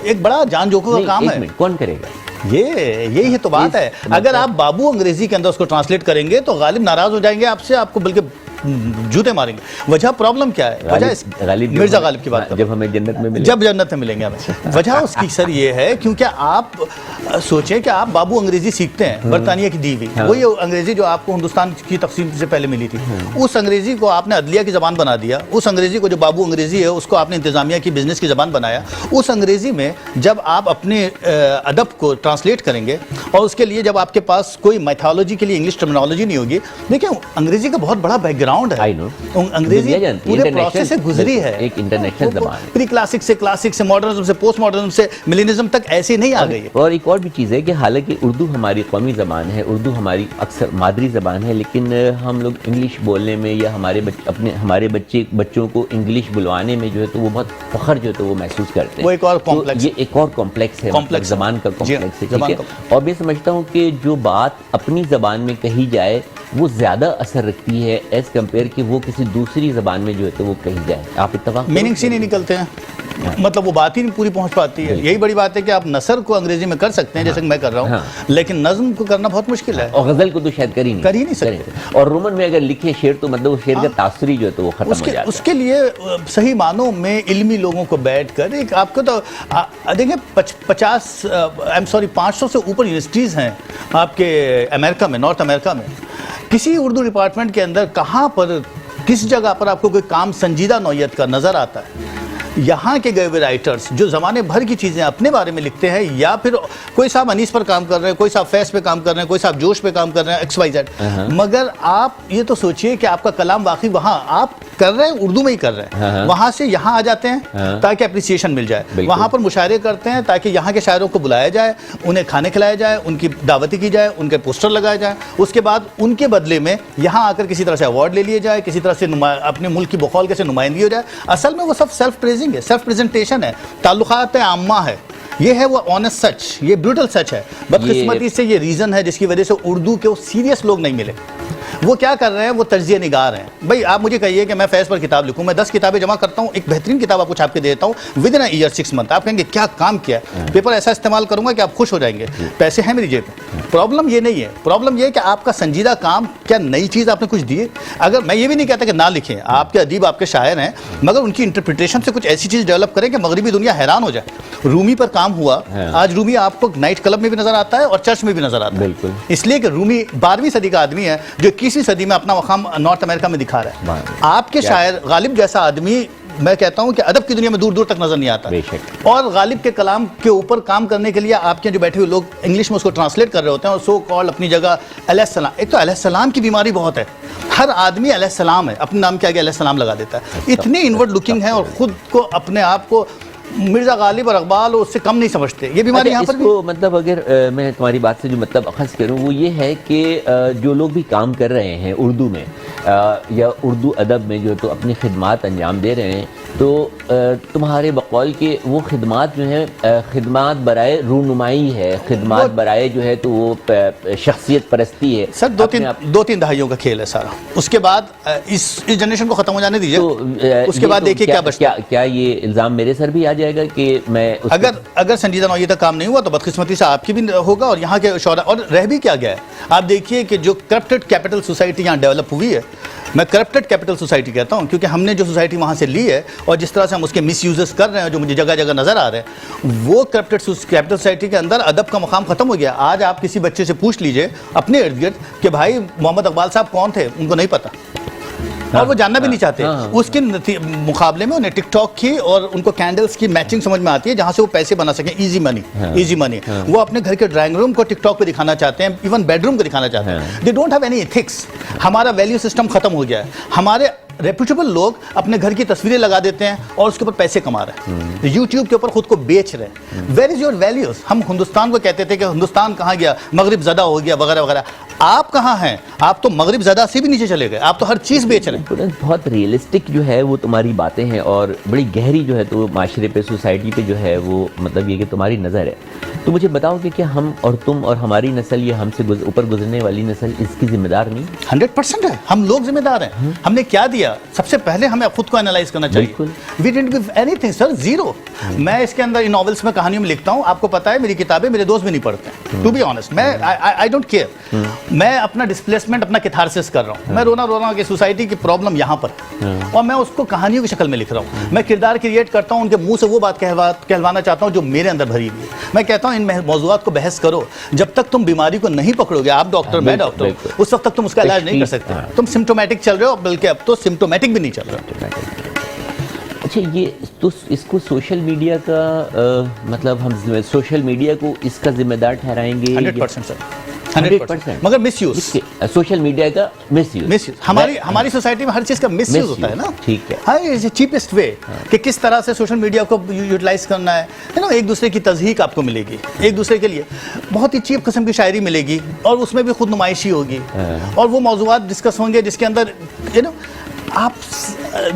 ایک بڑا جان جوکوں کا کام ہے. کون کرے گا؟ یہی تو بات ہے. اگر آپ بابو انگریزی کے اندر اس کو ٹرانسلیٹ کریں گے تو غالب ناراض ہو جائیں گے آپ سے, آپ کو بلکہ جوتے ماریں گے. وجہ پرابلم کیا ہے؟ وجہ مرزا غالب کی بات, جب ہمیں جنت میں جب جنت میں ملیں گے ہمیں. وجہ اس کی سر یہ ہے کیونکہ آپ سوچیں کہ آپ بابو انگریزی سیکھتے ہیں, برطانیہ کی دی ہوئی, وہی انگریزی جو آپ کو ہندوستان کی تقسیم سے پہلے ملی تھی, اس انگریزی کو آپ نے عدلیہ کی زبان بنا دیا. اس انگریزی کو جو بابو انگریزی ہے اس کو آپ نے انتظامیہ کی بزنس کی زبان بنایا. اس انگریزی میں جب آپ اپنے ادب کو ٹرانسلیٹ کریں گے, اور اس کے لیے جب آپ کے پاس کوئی میتھولوجی کے لیے انگلش ٹرمنالوجی نہیں ہوگی. دیکھیں انگریزی کا بہت بڑا بیک گراؤنڈ ہے, انگریزی پورے پروسیس سے گزری ہے, ایک انٹرنیشنل زبان ہے, پری کلاسک سے ماڈرنزم سے پوسٹ ماڈرنزم سے ملینزم تک ایسے نہیں آ گئی ہے. اور ایک اور بھی چیز ہے کہ حالانکہ اردو ہماری قومی زبان ہے, اردو ہماری اکثر مادری زبان ہے, لیکن ہم لوگ انگلش بولنے میں یا ہمارے بچوں کو انگلش بلوانے میں جو ہے تو وہ بہت فخر جو ہے تو وہ محسوس کرتے ہیں. وہ ایک اور کمپلیکس, یہ ایک اور کمپلیکس ہے, زبان کا کمپلیکس ہے. ٹھیک ہے, اور میں سمجھتا ہوں کہ جو بات اپنی زبان میں کہی جائے وہ زیادہ اثر رکھتی ہے ایز کمپیئر کہ وہ کسی دوسری زبان میں جو ہے تو وہ کہی جائے. آپ اتفاق میننگ سے نہیں نکلتے ہیں, مطلب وہ بات ہی نہیں پوری پہنچ پاتی ہے. یہی بڑی بات ہے کہ آپ نثر کو انگریزی میں کر سکتے ہیں جیسے کہ میں کر رہا ہوں, لیکن نظم کو کرنا بہت مشکل ہے, اور غزل کو تو شاید کر ہی نہیں سکتے. اور رومن میں اگر لکھے شعر تو مطلب وہ شعر کا تاثری جو ہے تو وہ ختم ہو جاتا ہے. اس کے لیے صحیح معنوں میں علمی لوگوں کو بیٹھ کر, ایک آپ کو تو دیکھیں 500 سے اوپر یونیورسٹیز ہیں آپ کے امریکہ میں, نارتھ امریکہ میں. کسی اردو ڈپارٹمنٹ کے اندر کہاں پر کس جگہ پر آپ کو کوئی کام سنجیدہ نوعیت کا نظر آتا ہے؟ یہاں کے گئے ہوئے رائٹرز جو زمانے بھر کی چیزیں اپنے بارے میں لکھتے ہیں، یا پھر کوئی صاحب انیس پر کام کر رہے ہیں، کوئی صاحب فیض پہ کام کر رہے ہیں، کوئی صاحب جوش پہ کام کر رہے ہیں، ایکس وائی زیڈ، مگر آپ یہ تو سوچئے کہ آپ کا کلام واقعی وہاں آپ کر رہے ہیں، اردو میں ہی کر رہے ہیں، وہاں سے یہاں آ جاتے ہیں تاکہ اپریسیشن مل جائے، وہاں پر مشاعرے کرتے ہیں تاکہ یہاں کے شاعروں کو بلایا جائے، انہیں کھانے کھلایا جائے، ان کی دعوتی کی جائے، ان کے پوسٹر لگائے جائیں، اس کے بعد ان کے بدلے میں یہاں آ کر کسی طرح سے ایوارڈ لے لیے جائے، کسی طرح سے اپنے ملک کی بقول کے سے نمائندگی ہو جائے۔ اصل میں وہ سب سیلف پریزنگ ہے، سیلف پریزنٹیشن ہے، تعلقات عامہ ہے، یہ ہے وہ آنیسٹ سچ، یہ بروٹل سچ ہے۔ بدقسمتی سے یہ ریزن ہے جس کی وجہ سے اردو کے وہ سیریس لوگ نہیں ملے۔ وہ کیا کر رہے ہیں؟ وہ تجزیہ نگار ہیں۔ بھائی آپ مجھے کہیے کہ میں فیض پر کتاب لکھوں، میں 10 کتابیں جمع کرتا ہوں، ایک بہترین کتاب آپ کو چھاپ کے دے دیتا ہوں within a year 6 month, آپ کہیں گے کیا کام کیا ہے، پیپر ایسا استعمال کروں گا کہ آپ خوش ہو جائیں گے، پیسے ہیں میری جیب میں۔ پرابلم یہ نہیں ہے، پرابلم یہ ہے کہ آپ کا سنجیدہ کام، کیا نئی چیز آپ نے کچھ دی ہے؟ اگر میں یہ بھی نہیں کہتا کہ نہ لکھیں، آپ کے ادیب آپ کے شاعر ہیں، مگر ان کی انٹرپریٹیشن سے کچھ ایسی چیز ڈیولپ کریں کہ مغربی دنیا حیران ہو جائے۔ رومی پر کام ہوا، آج رومی آپ کو نائٹ کلب میں بھی نظر آتا ہے اور چرچ میں بھی نظر آتا ہے، بالکل، اس لیے کہ رومی 12ویں صدی کا آدمی ہے جو 21ویں صدی میں اپنا مقام نارتھ امریکہ میں دکھا رہا ہے۔ آپ کے شاعر غالب جیسا آدمی، میں کہتا ہوں کہ ادب کی دنیا میں دور دور تک نظر نہیں آتا، اور غالب کے کلام کے اوپر کام کرنے کے لیے آپ کے جو بیٹھے ہوئے لوگ انگلش میں اس کو ٹرانسلیٹ کر رہے ہوتے ہیں، اور سو کال اپنی جگہ علیہ السلام، ایک تو علیہ السلام کی بیماری بہت ہے، ہر آدمی علیہ السلام ہے، اپنے نام کے آگے علیہ السلام لگا دیتا ہے، اتنی انورڈ لکنگ ہے، اور خود کو اپنے آپ کو مرزا غالب اور اقبال اس سے کم نہیں سمجھتے۔ یہ بیماری یہاں پر بھی، مطلب اگر میں تمہاری بات سے جو مطلب اخذ کروں وہ یہ ہے کہ جو لوگ بھی کام کر رہے ہیں اردو میں یا اردو ادب میں، جو تو اپنی خدمات انجام دے رہے ہیں، تو تمہارے بقول کہ وہ خدمات جو ہیں خدمات برائے رونمائی ہے، خدمات برائے جو ہے تو وہ شخصیت پرستی ہے۔ سر دو تین دہائیوں کا کھیل ہے سارا، اس کے بعد اس جنریشن کو ختم ہو جانے دیجیے، اس کے بعد دیکھیے کیا بچتا ہے۔ کیا یہ الزام میرے سر بھی آ جائے گا کہ میں اگر سنجیدہ نوعیت کا کام نہیں ہوا تو بدقسمتی سے آپ کی بھی ہوگا اور یہاں کے شعراء، اور رہ بھی کیا گیا ہے۔ آپ دیکھیے کہ جو کرپٹڈ کیپٹل سوسائٹی یہاں ڈیولپ ہوئی ہے، میں کرپٹڈ کیپٹل سوسائٹی کہتا ہوں کیونکہ ہم نے جو سوسائٹی وہاں سے لی ہے اور جس طرح سے ہم اس کے مس یوزز کر رہے ہیں جو مجھے جگہ جگہ نظر آ رہے ہیں، وہ کرپٹڈ کیپٹل سوسائٹی کے اندر ادب کا مقام ختم ہو گیا۔ آج آپ کسی بچے سے پوچھ لیجئے اپنے ارد گرد کہ بھائی محمد اقبال صاحب کون تھے، ان کو نہیں پتہ، اور وہ جاننا بھی نہیں چاہتے۔ اس کے مقابلے میں انہیں ٹک ٹاک کی اور ان کو کینڈلز کی میچنگ سمجھ میں آتی ہے جہاں سے وہ پیسے بنا سکیں، ایزی منی۔ وہ اپنے گھر کے ڈرائنگ روم کو ٹک ٹاک پہ دکھانا چاہتے ہیں، ایون بیڈ روم کو دکھانا چاہتے ہیں۔ They don't have any ethics. ہمارا ویلیو سسٹم ختم ہو گیا ہے۔ ہمارے ریپوٹیبل لوگ اپنے گھر کی تصویریں لگا دیتے ہیں اور اس کے اوپر پیسے کما رہے ہیں، یوٹیوب کے اوپر خود کو بیچ رہے ہیں۔ Where is your values? ہم ہندوستان کو کہتے تھے کہ ہندوستان کہاں گیا، مغرب زدہ ہو گیا وغیرہ وغیرہ۔ آپ کہاں ہیں؟ آپ تو مغرب زدہ سے بھی نیچے چلے گئے، آپ تو ہر چیز بیچ رہے ہیں۔ بہت ریئلسٹک جو ہے وہ تمہاری باتیں ہیں، اور بڑی گہری جو ہے تو معاشرے پہ، سوسائٹی پہ جو ہے وہ مطلب یہ کہ تمہاری نظر ہے۔ تو مجھے بتاؤ کہ کیا ہم اور تم اور ہماری نسل یا ہم سے اوپر گزرنے والی نسل اس کی ذمہ دار نہیں؟ 100% ہے، ہم لوگ ذمہ دار ہیں۔ ہم نے کیا دیا؟ سب سے پہلے ہمیں خود کو انالائز کرنا چاہیے۔ We didn't give anything sir, zero. میں اس کے اندر ان ناولس میں کہانیوں میں لکھتا ہوں، آپ کو پتا ہے میری کتابیں میرے دوست بھی نہیں پڑھتے ہیں، ٹو بی آنیسٹ۔ میں آئی ڈونٹ کیئر، میں اپنا ڈسپلیسمنٹ، اپنا کیتھارسس کر رہا ہوں، میں رونا رو رہا ہوں کہ سوسائٹی کی پرابلم یہاں پر، اور میں اس کو کہانیوں کی شکل میں لکھ رہا ہوں۔ میں کردار کریٹ کرتا ہوں، ان کے منہ سے وہ بات کہلوانا چاہتا ہوں جو میرے اندر بھری ہوئی ہے۔ میں کہتا ہوں ان موضوعات کو بحث کرو، جب تک تم بیماری کو نہیں پکڑو گے، آپ ڈاکٹر میں ڈاکٹر، اس وقت تک تم اس کا علاج نہیں کر سکتے۔ تم سمٹومیٹک چل رہے ہو، بلکہ اب تو سمٹومیٹک بھی نہیں چل رہا۔ اچھا، یہ تو اس کو سوشل میڈیا کا مطلب ہم سوشل میڈیا کو اس کا ذمہ دار ٹھہرائیں گے؟ 100% سر، 100%، مگر مس یوز، سوشل میڈیا کا مس یوز۔ ہماری سوسائٹی میں ہر چیز کا مس یوز ہوتا ہے نا۔ ٹھیک ہے، ہاں، چیپسٹ وے کہ کس طرح سے سوشل میڈیا کو یوٹیلائز کرنا ہے نا۔ ایک دوسرے کی تضحیق آپ کو ملے گی، ایک دوسرے کے لیے بہت ہی چیپ قسم کی شاعری ملے گی، اور اس میں بھی خود نمائشی ہوگی، اور وہ موضوعات ڈسکس ہوں گے جس کے اندر آپ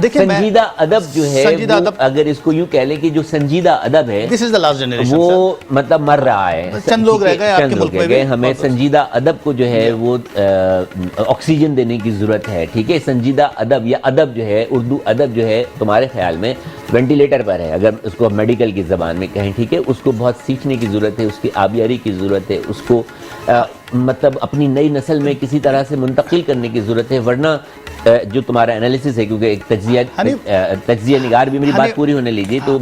دیکھیں سنجیدہ ادب جو ہے، اگر اس کو یوں کہہ لیں کہ جو سنجیدہ ادب ہے دس از دا لاسٹ جنریشن، وہ مطلب مر رہا ہے۔ چند لوگ رہ گئے آپ کے ملک میں، ہمیں سنجیدہ ادب کو جو ہے وہ آکسیجن دینے کی ضرورت ہے۔ ٹھیک ہے، سنجیدہ ادب یا ادب جو ہے، اردو ادب جو ہے تمہارے خیال میں وینٹیلیٹر پر ہے، اگر اس کو میڈیکل کی زبان میں کہیں، ٹھیک ہے، اس کو بہت سیکھنے کی ضرورت ہے، اس کی آبیاری کی ضرورت ہے، اس کو مطلب اپنی نئی نسل میں کسی طرح سے منتقل کرنے کی ضرورت ہے، ورنہ جو تمہارا انالیسس ہے، کیونکہ ایک تجزیہ نگار بھی، میری بات پوری ہونے لیجیے، تو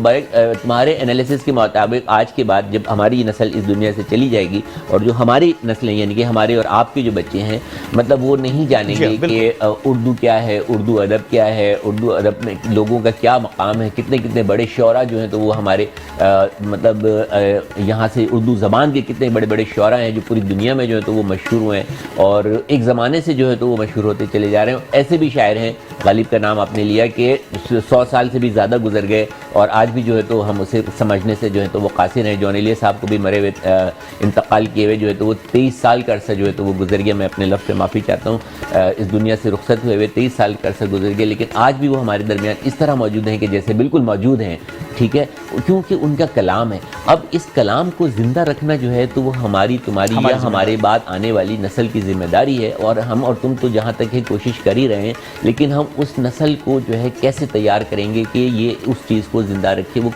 تمہارے انالیسس کے مطابق آج کے بعد جب ہماری نسل اس دنیا سے چلی جائے گی اور جو ہماری نسلیں یعنی کہ ہمارے اور آپ کے جو بچے ہیں، مطلب وہ نہیں جانیں گے کہ اردو کیا ہے، اردو ادب کیا ہے، اردو ادب میں لوگوں کا کیا مقام ہے، کتنے کتنے بڑے شعراء جو ہیں تو وہ ہمارے مطلب یہاں سے اردو زبان کے کتنے بڑے بڑے شعراء ہیں جو پوری دنیا میں جو ہے تو وہ مشہور ہوئے ہیں اور ایک زمانے سے جو ہے تو وہ مشہور ہوتے چلے جا رہے ہیں۔ ایسے بھی شاعر ہیں، غالب کا نام آپ نے لیا، کہ 100 سال سے بھی زیادہ گزر گئے اور آج بھی جو ہے تو ہم اسے سمجھنے سے جو ہے تو وہ قاصر ہیں۔ جون ایلیس صاحب کو بھی مرے ہوئے انتقال کیے ہوئے جو ہے تو وہ 23 سال کا عرصہ جو ہے تو وہ گزر گیا۔ میں اپنے لفظ سے معافی چاہتا ہوں، اس دنیا سے رخصت ہوئے ہوئے 23 سال کا عرصہ گزر گیا، لیکن آج بھی وہ ہمارے درمیان اس طرح موجود ہیں کہ جیسے بالکل موجود ہیں، ٹھیک ہے، کیونکہ ان کا کلام ہے۔ اب اس کلام کو زندہ رکھنا جو ہے تو وہ ہماری تمہاری یا ہمارے بعد آنے والی نسل کی ذمہ داری ہے، اور ہم اور تم تو جہاں تک ہے کوشش کر ہی رہے ہیں، لیکن ہم اس نسل کو جو ہے کیسے تیار کریں گے کہ یہ اس چیز کو زندہ رکھے، وہ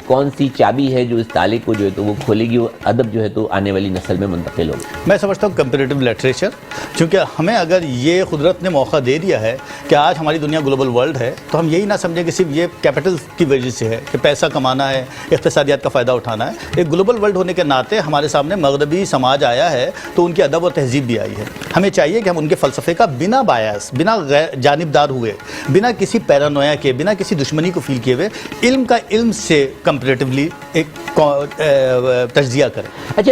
کون سی چابی ہے جو اس تالے کو جو ہے تو وہ کھولے گی، وہ ادب جو ہے تو آنے والی نسل میں منتقل ہوگا۔ میں سمجھتا ہوں کمپیریٹیو لٹریچر، چونکہ ہمیں اگر یہ قدرت نے موقع دے دیا ہے کہ آج ہماری دنیا گلوبل ورلڈ ہے، تو ہم یہی نہ سمجھیں کہ صرف یہ کیپٹل کی وجہ سے ہے کہ پیسہ کمانا ہے، اقتصادیات کا فائدہ اٹھانا ہے۔ ایک گلوبل ورلڈ ہونے کے ناطے ہمارے سامنے مغربی سماج آیا ہے تو ان کی ادب اور تہذیب بھی آئی ہے۔ ہمیں چاہیے کہ ہم ان کے فلسفے کا بنا باعث، بنا جانبدار ہوئے، بنا کسی پیرانویا کے، بنا کسی دشمنی کو فیل کیے ہوئے علم کا علم سے کمپیریٹیولی ایک تجزیہ کریں۔ اچھا،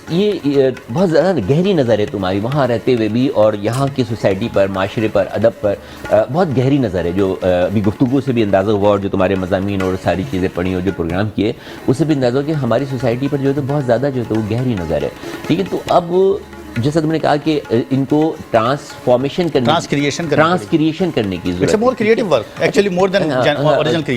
یہ بہت زیادہ گہری نظر ہے تمہاری، وہاں رہتے ہوئے بھی اور یہاں کی سوسائٹی پر، معاشرے پر، ادب پر بہت گہری نظر ہے، جو ابھی گفتگو سے بھی اندازہ ہوا اور جو تمہارے مضامین اور ساری چیزیں پڑھی اور جو پروگرام کیے اس سے بھی اندازہ ہو کہ ہماری سوسائٹی پر جو ہے تو بہت زیادہ جو ہے تو وہ گہری نظر ہے، ٹھیک ہے۔ تو اب جیسا تم نے کہا کہ ان کو ٹرانسکریشن کرنے کی ضرورت ہے۔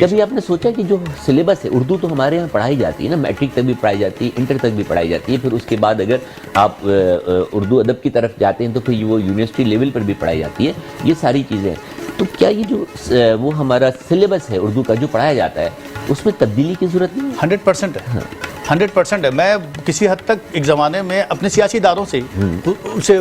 کبھی آپ نے سوچا کہ جو سلیبس ہے، اردو تو ہمارے یہاں پڑھائی جاتی ہے نا، میٹرک تک بھی پڑھائی جاتی ہے، انٹر تک بھی پڑھائی جاتی ہے، پھر اس کے بعد اگر آپ اردو ادب کی طرف جاتے ہیں تو پھر وہ یونیورسٹی لیول پر بھی پڑھائی جاتی ہے، یہ ساری چیزیں۔ تو کیا یہ جو وہ ہمارا سلیبس ہے اردو کا جو پڑھایا جاتا ہے اس میں تبدیلی کی ضرورت نہیں ہے؟ 100% ہے، 100% ہے۔ میں کسی حد تک ایک زمانے میں اپنے سیاسی اداروں سے اسے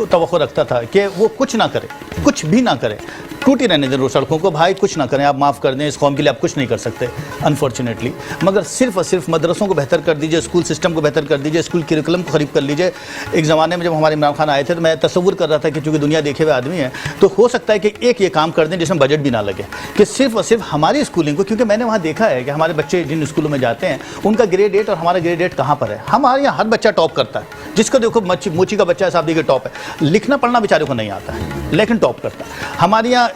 توقع رکھتا تھا کہ وہ کچھ نہ کرے، کچھ بھی نہ کرے، ٹوٹی رہنے دیں سڑکوں کو، بھائی کچھ نہ کریں، آپ معاف کر دیں، اس قوم کے لیے آپ کچھ نہیں کر سکتے انفارچونیٹلی، مگر صرف اور صرف مدرسوں کو بہتر کر دیجئے، اسکول سسٹم کو بہتر کر دیجئے، اسکول کریکولم کو قریب کر لیجئے۔ ایک زمانے میں جب ہمارے عمران خان آئے تھے تو میں تصور کر رہا تھا کہ چونکہ دنیا دیکھے ہوئے آدمی ہیں تو ہو سکتا ہے کہ ایک یہ کام کر دیں جس میں بجٹ بھی نہ لگے، کہ صرف اور صرف ہماری اسکولنگ کو، کیونکہ میں نے وہاں دیکھا ہے کہ ہمارے بچے جن اسکولوں میں جاتے ہیں ان کا گریڈ 8 اور ہمارا گریڈ 8 کہاں پر ہے۔ ہمارے یہاں ہر بچہ ٹاپ کرتا ہے، جس کو دیکھو موچی کا بچہ صاحب دیکھے ٹاپ ہے، لکھنا پڑھنا بیچارے کو نہیں آتا ہے لیکن ٹاپ کرتا ہے ہمارے یہاں۔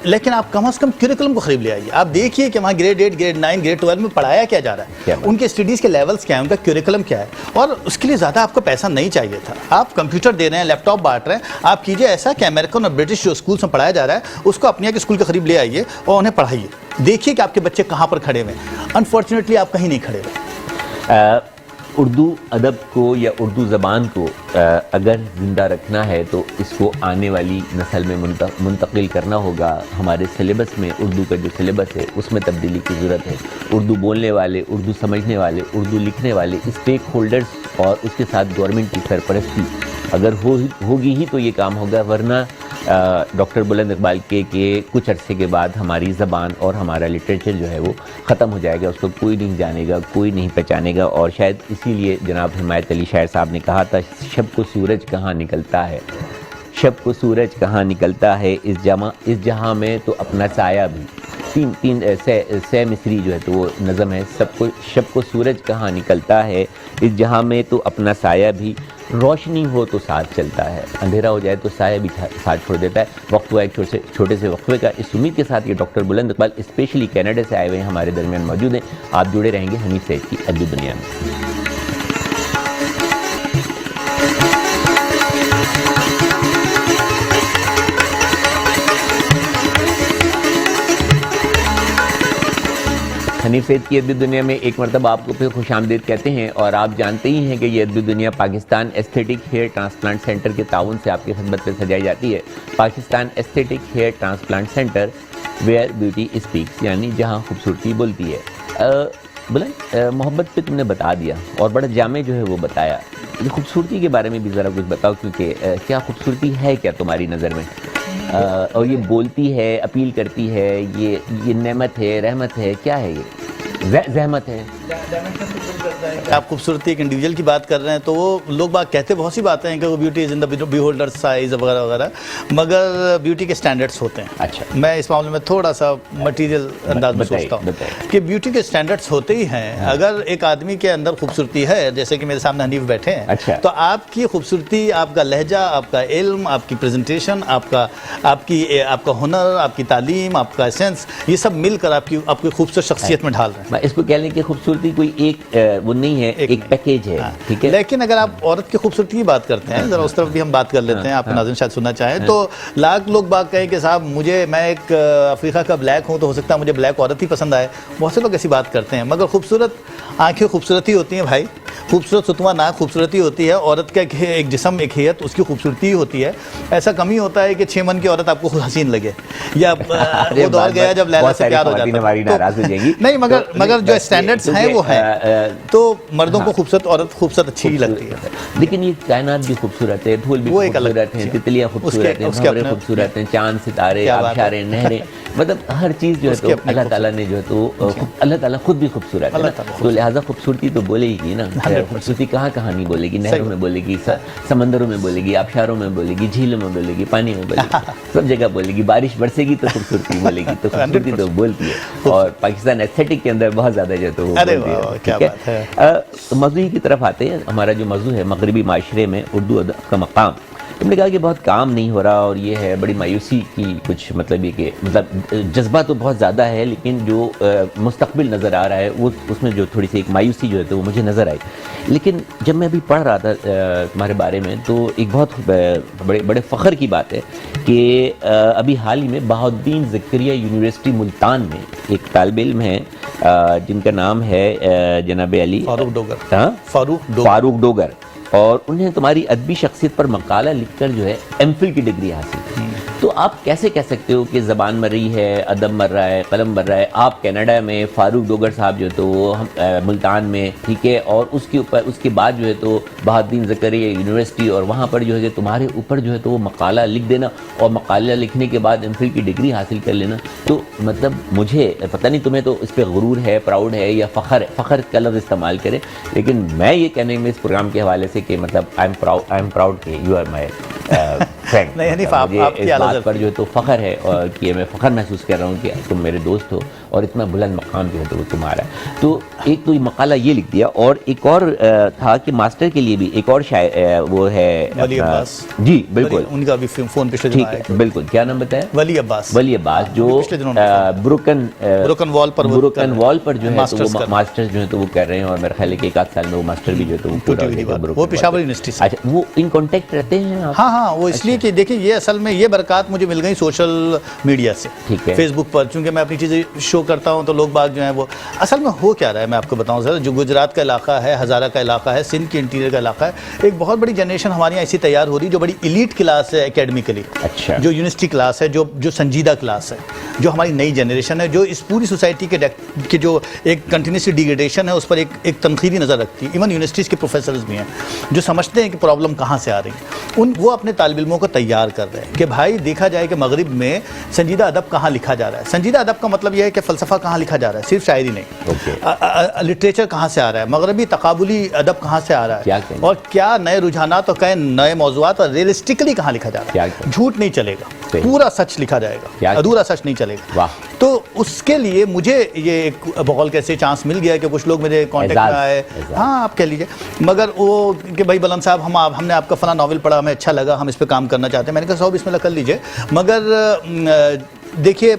لیکن آپ کم از کم کریکولم کو قریب لے آئیے، آپ دیکھیے کہ وہاں گریڈ 8 گریڈ 9 گریڈ 12 میں پڑھایا کیا جا رہا ہے، ان کے اسٹڈیز کے لیولز کیا ہیں، ان کا کریکولم کیا ہے، اور اس کے لیے زیادہ آپ کو پیسہ نہیں چاہیے تھا۔ آپ کمپیوٹر دے رہے ہیں، لیپ ٹاپ بانٹ رہے ہیں، آپ کیجئے ایسا کہ امریکن اور برٹش جو اسکولس میں پڑھایا جا رہا ہے اس کو اپنے یہاں کے اسکول کے قریب لے آئیے اور انہیں پڑھائیے، دیکھیے کہ آپ کے بچے کہاں پر کھڑے ہوئے ہیں۔ انفارچونیٹلی آپ کہیں نہیں کھڑے ہوئے۔ اردو ادب کو یا اردو زبان کو اگر زندہ رکھنا ہے تو اس کو آنے والی نسل میں منتقل کرنا ہوگا۔ ہمارے سلیبس میں اردو کا جو سلیبس ہے اس میں تبدیلی کی ضرورت ہے۔ اردو بولنے والے، اردو سمجھنے والے، اردو لکھنے والے اسٹیک ہولڈرز اور اس کے ساتھ گورنمنٹ کی سرپرستی اگر ہوگی ہی تو یہ کام ہوگا، ورنہ ڈاکٹر بلند اقبال کے کچھ عرصے کے بعد ہماری زبان اور ہمارا لٹریچر جو ہے وہ ختم ہو جائے گا، اس کو کوئی نہیں جانے گا، کوئی نہیں پہچانے گا۔ اور شاید اسی لیے جناب حمایت علی شاعر صاحب نے کہا تھا، شب کو سورج کہاں نکلتا ہے، شب کو سورج کہاں نکلتا ہے، اس جہاں میں تو اپنا سایہ بھی۔ تین سہ مصری جو ہے تو وہ نظم ہے، شب کو سورج کہاں نکلتا ہے، اس جہاں میں تو اپنا سایہ بھی، روشنی ہو تو ساتھ چلتا ہے، اندھیرا ہو جائے تو سایہ بھی ساتھ چھوڑ دیتا ہے۔ وقت ہوا ایک چھوٹے سے وقفے کا، اس امید کے ساتھ کہ ڈاکٹر بلند اقبال اسپیشلی کینیڈا سے آئے ہوئے ہیں، ہمارے درمیان موجود ہیں۔ آپ جڑے رہیں گے حنیف سعید کی ادبی دنیا میں۔ حنیف سعید کی ادبی دنیا میں ایک مرتبہ آپ کو پھر خوش آمدید کہتے ہیں، اور آپ جانتے ہی ہیں کہ یہ ادبی دنیا Pakistan aesthetic hair transplant centre کے تعاون سے آپ کی خدمت میں سجائی جاتی ہے۔ Pakistan aesthetic hair transplant centre, where beauty speaks, یعنی جہاں خوبصورتی بولتی ہے۔ بلند، محبت پہ تم نے بتا دیا اور بڑا جامع جو ہے وہ بتایا، خوبصورتی کے بارے میں بھی ذرا کچھ بتاؤ، کیونکہ کیا خوبصورتی ہے کیا تمہاری نظر میں؟ اور یہ بولتی ہے، اپیل کرتی ہے، یہ نعمت ہے، رحمت ہے، کیا ہے یہ زحمت ہے؟ آپ خوبصورتی ایک انڈیویجول کی بات کر رہے ہیں تو وہ لوگ باگ کہتے بہت سی باتیں ہیں کہ وہ beauty is in the بیہولڈر size وغیرہ وغیرہ، مگر بیوٹی کے سٹینڈرڈس ہوتے ہیں. اچھا، میں اس معاملے میں تھوڑا سا مٹیریل انداز میں سوچتا ہوں کہ بیوٹی کے سٹینڈرڈس ہوتے ہی ہیں. اگر ایک آدمی کے اندر خوبصورتی ہے، جیسے کہ میرے سامنے حنیف بیٹھے ہیں، تو آپ کی خوبصورتی، آپ کا لہجہ، آپ کا علم، آپ کی پریزنٹیشن، آپ کا ہنر، آپ کی تعلیم، آپ کا سینس، یہ سب مل کر آپ کی خوبصورت شخصیت میں ڈھال رہے ہیں. میں اس کو کہہ لیں کہ خوبصورتی کوئی ایک وہ نہیں ہے، ایک پیکیج ہے. ٹھیک ہے، لیکن اگر آپ عورت کی خوبصورتی کی بات کرتے ہیں، ذرا اس طرف بھی ہم بات کر لیتے ہیں. آپ ناظرین شاید سننا چاہیں تو لاکھ لوگ بات کہیں کہ صاحب میں ایک افریقہ کا بلیک ہوں تو ہو سکتا ہے مجھے بلیک عورت ہی پسند آئے. بہت سے لوگ ایسی بات کرتے ہیں، مگر خوبصورت آنکھیں خوبصورتی ہوتی ہیں بھائی، خوبصورت ستواں ناک خوبصورتی ہوتی ہے. عورت کا ایک جسم، ایک ہیئت، اس کی خوبصورتی ہوتی ہے. ایسا کم ہی ہوتا ہے کہ 6 من کی عورت آپ کو خود حسین لگے، یا وہ دور گیا جب لیلا سے پیار ہو جاتا ہے. نہیں، مگر جو اسٹینڈرڈز ہیں وہ ہیں، تو مردوں کو خوبصورت عورت خوبصورت اچھی ہی لگتی ہے. لیکن یہ کائنات بھی خوبصورت ہے، پھول بھی خوبصورت ہیں، تتلیاں خوبصورت ہیں، بھنورے خوبصورت ہیں، چاند ستارے، آبشاریں، نہریں، مطلب ہر چیز جو ہے تو اللہ تعالیٰ نے جو ہے تو اللہ تعالیٰ خود بھی خوبصورت ہے، تو لہٰذا خوبصورتی تو بولے گی نا. خوبصورتی کہاں نہیں بولے گی، نہروں میں بولے گی، سمندروں میں بولے گی، آبشاروں میں بولے گی، جھیلوں میں بولے گی، پانی میں بولے گی، سب جگہ بولے گی. بارش برسے گی تو خوبصورتی بولے گی، تو خوبصورتی تو بولتی ہے. اور پاکستان ایستھیٹک کے اندر بہت زیادہ جو ہے تو وہ بولتی ہے. موضوع کی طرف آتے ہیں. ہمارا جو موضوع ہے مغربی معاشرے میں اردو ادب کا مقام. تم نے کہا کہ بہت کام نہیں ہو رہا اور یہ ہے بڑی مایوسی کی کچھ مطلب یہ کہ مطلب جذبہ تو بہت زیادہ ہے، لیکن جو مستقبل نظر آ رہا ہے وہ اس میں جو تھوڑی سی ایک مایوسی جو ہے تو وہ مجھے نظر آئی. لیکن جب میں ابھی پڑھ رہا تھا تمہارے بارے میں تو ایک بہت بڑے فخر کی بات ہے کہ ابھی حال ہی میں بہاؤالدین زکریا یونیورسٹی ملتان میں ایک طالب علم ہے جن کا نام ہے جناب علی فاروق ڈوگر، اور انہیں تمہاری ادبی شخصیت پر مقالہ لکھ کر جو ہے ایم فل کی ڈگری حاصل کی. تو آپ کیسے کہہ سکتے ہو کہ زبان مر رہی ہے، ادب مر رہا ہے، قلم مر رہا ہے؟ آپ کینیڈا میں، فاروق ڈوگر صاحب جو ہے تو وہ ملتان میں، ٹھیک ہے، اور اس کے بعد جو ہے تو بہاؤالدین زکریا یونیورسٹی، اور وہاں پر جو ہے کہ تمہارے اوپر جو ہے تو وہ مقالہ لکھ دینا، اور مقالہ لکھنے کے بعد ایم فل کی ڈگری حاصل کر لینا. تو مطلب مجھے پتہ نہیں تمہیں تو اس پہ غرور ہے، پراؤڈ ہے، یا فخر کا لفظ استعمال کرے، لیکن میں یہ کہنے میں اس پروگرام کے حوالے سے کہ مطلب آئی ایم پراؤڈ کہ یو آر مائی فرینڈ. نہیں حنیف، آپ کی بات پر جو ہے تو فخر ہے، اور کہ میں فخر محسوس کر رہا ہوں کہ تم میرے دوست ہو اور اتنا بلند مقام جو ہے تو وہ تمہارا ہے. تو ایک تو یہ مقالہ یہ لکھ دیا، اور ایک اور تھا کہ ماسٹر کے لیے بھی ایک اور شاعر وہ ہے ولی عباس. جی بالکل، ان کا بھی فون پچھلے دنوں آیا. بالکل، کیا نام بتایا؟ ولی عباس جو بروکن وال پر جو ہے تو وہ ماسٹر جو ہے تو وہ کر رہے ہیں، اور میرا خیال ہے کہ 1 آدھ سال میں وہ ماسٹر بھی جو ہے تو وہ پورا ہو جائے گا. وہ پشاور یونیورسٹی سے. اچھا، وہ ان کانٹیکٹ رہتے ہیں؟ ہاں، وہ اس لیے کہ دیکھیں یہ اصل میں یہ برکات مجھے مل گئی سوشل میڈیا سے، فیس بک پر، چونکہ میں اپنی چیزیں شو کرتا ہوں تو لوگ باغ جو ہیں وہ اصل میں ہو کیا رہا ہے میں آپ کو بتاؤں ذرا. جو گجرات کا علاقہ ہے، ہزارہ کا علاقہ ہے، سندھ کے انٹیریئر کا علاقہ ہے، ایک بہت بڑی جنریشن ہمارے یہاں ایسی تیار ہو رہی ہے جو بڑی ایلیٹ کلاس ہے اکیڈمیکلی. اچھا، جو یونیورسٹی کلاس ہے، جو سنجیدہ کلاس ہے، جو ہماری نئی جنریشن ہے، جو اس پوری سوسائٹی کے جو ایک کنٹینیوسلی ڈیگریڈیشن ہے اس پر ایک تنقیدی نظر رکھتی ہے. ایون یونیورسٹیز کے پروفیسرز بھی ہیں جو سمجھتے ہیں کہ پرابلم کہاں سے آ رہی ہے. وہ اپنے طالب علموں کو تیار کر رہے ہیں کہ بھائی دیکھا جائے کہ مغرب میں سنجیدہ ادب کہاں لکھا جا رہا ہے. سنجیدہ ادب کا مطلب یہ ہے کہ فلسفہ کہاں لکھا جا رہا ہے، صرف شاعری نہیں. لٹریچر کہاں سے آ رہا ہے، مغربی تقابلی ادب کہاں سے آ رہا ہے، اور کیا نئے رجحانات اور نئے موضوعات اور ریئلسٹکلی کہاں لکھا جا رہا ہے. جھوٹ نہیں چلے گا، پورا سچ لکھا جائے گا، ادھورا سچ نہیں چلے گا. تو اس کے لیے مجھے یہ ایک بقول کیسے چانس مل گیا کہ کچھ لوگ میرے کانٹیکٹ میں آئے. ہاں آپ کہہ لیجیے، مگر وہ کہ بھائی بلند صاحب ہم نے آپ کا فلاں ناول پڑھا، ہمیں اچھا لگا، ہم اس پہ کام کرنا چاہتے ہیں. میں نے کہا صاحب بسم اللہ کر لیجیے. مگر دیکھیے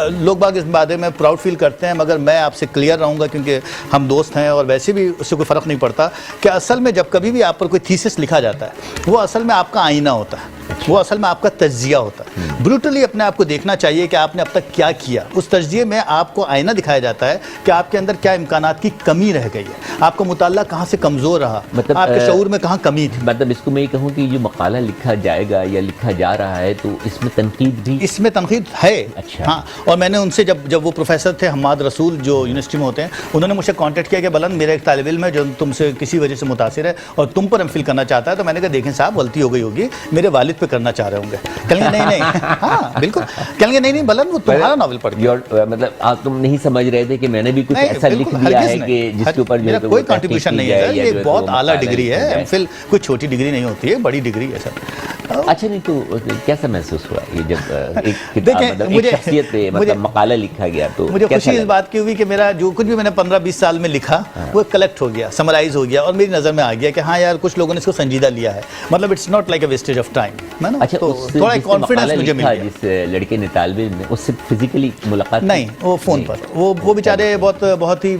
لوگ باغ اس بارے میں پراؤڈ فیل کرتے ہیں، مگر میں آپ سے کلیئر رہوں گا کیونکہ ہم دوست ہیں اور ویسے بھی اس سے کوئی فرق نہیں پڑتا کہ اصل میں جب کبھی بھی آپ پر کوئی تھیسس لکھا جاتا ہے وہ اصل میں آپ کا آئینہ ہوتا ہے، وہ اصل میں آپ کا تجزیہ ہوتا ہے. بروٹلی اپنے آپ کو دیکھنا چاہیے کہ آپ نے اب تک کیا کیا. اس تجزیے میں آپ کو آئینہ دکھایا جاتا ہے کہ آپ کے اندر کیا امکانات کی کمی رہ گئی ہے، آپ کا مطالعہ کہاں سے کمزور رہا، مطلب آپ کے شعور میں کہاں کمی تھی. مطلب اس کو میں یہ کہوں کہ جو مقالہ لکھا جائے گا یا لکھا جا رہا ہے تو اس میں تنقید بھی، اس میں تنقید ہے. اچھا. ہاں، اور میں نے ان سے جب وہ پروفیسر تھے حماد رسول جو یونیورسٹی میں ہوتے ہیں، انہوں نے مجھ سے کانٹیکٹ کیا کہ بلند میرا ایک طالب علم ہے جو تم سے کسی وجہ سے متاثر ہے اور تم پر ایم فل کرنا چاہتا ہے. تو میں نے کہا دیکھیں صاحب غلطی ہو گئی ہوگی، میرے والد پہ کرنا چاہ رہے ہوں گے. کہیں نہیں نہیں ہاں بالکل کہیں نہیں نہیں بلند وہ تمہارا ناول پڑھ کے مطلب آپ تم نہیں سمجھ رہے تھے کہ میں نے بھی کچھ نہیں، ایسا لکھ بالکل، دیا ہرگز ہے نہیں. کہ جس کے اوپر جو ہے میرا تو کوئی وہ تحقیق کنٹریبیوشن کی نہیں جائے ہے یا یہ جو ہے بہت تو اعلیٰ مقالہ ڈگری لکھا ہے. جائے. ایم فل کوئی چھوٹی ڈگری نہیں ہوتی ہے, بڑی ڈگری ہے سر. اچھا نہیں تو کیسا محسوس ہوا یہ جب ایک کتاب دیکھیں، مطلب ایک مجھے- شخصیت پہ مطلب مقالہ لکھا گیا تو مجھے کیسا خوشی اس لگا؟ بات کی ہوئی کہ میرا جو کچھ بھی میں نے 15-20 سال میں لکھا وہ کلیکٹ ہو گیا, سمرائز ہو گیا اور میری نظر میں آ گیا کہ ہاں یار کچھ لوگوں نے اس کو سنجیدہ لیا ہے. مطلب it's not like a wastage of time. اچھا تو اس سے تھوڑا جس سے کانفیڈنس مقالہ مجھے مل لکھا گیا. جس لڑکے نے طالب علم نے اس سے فزیکلی ملاقات کی؟ نہیں وہ فون پر وہ بیچارے بہت ہی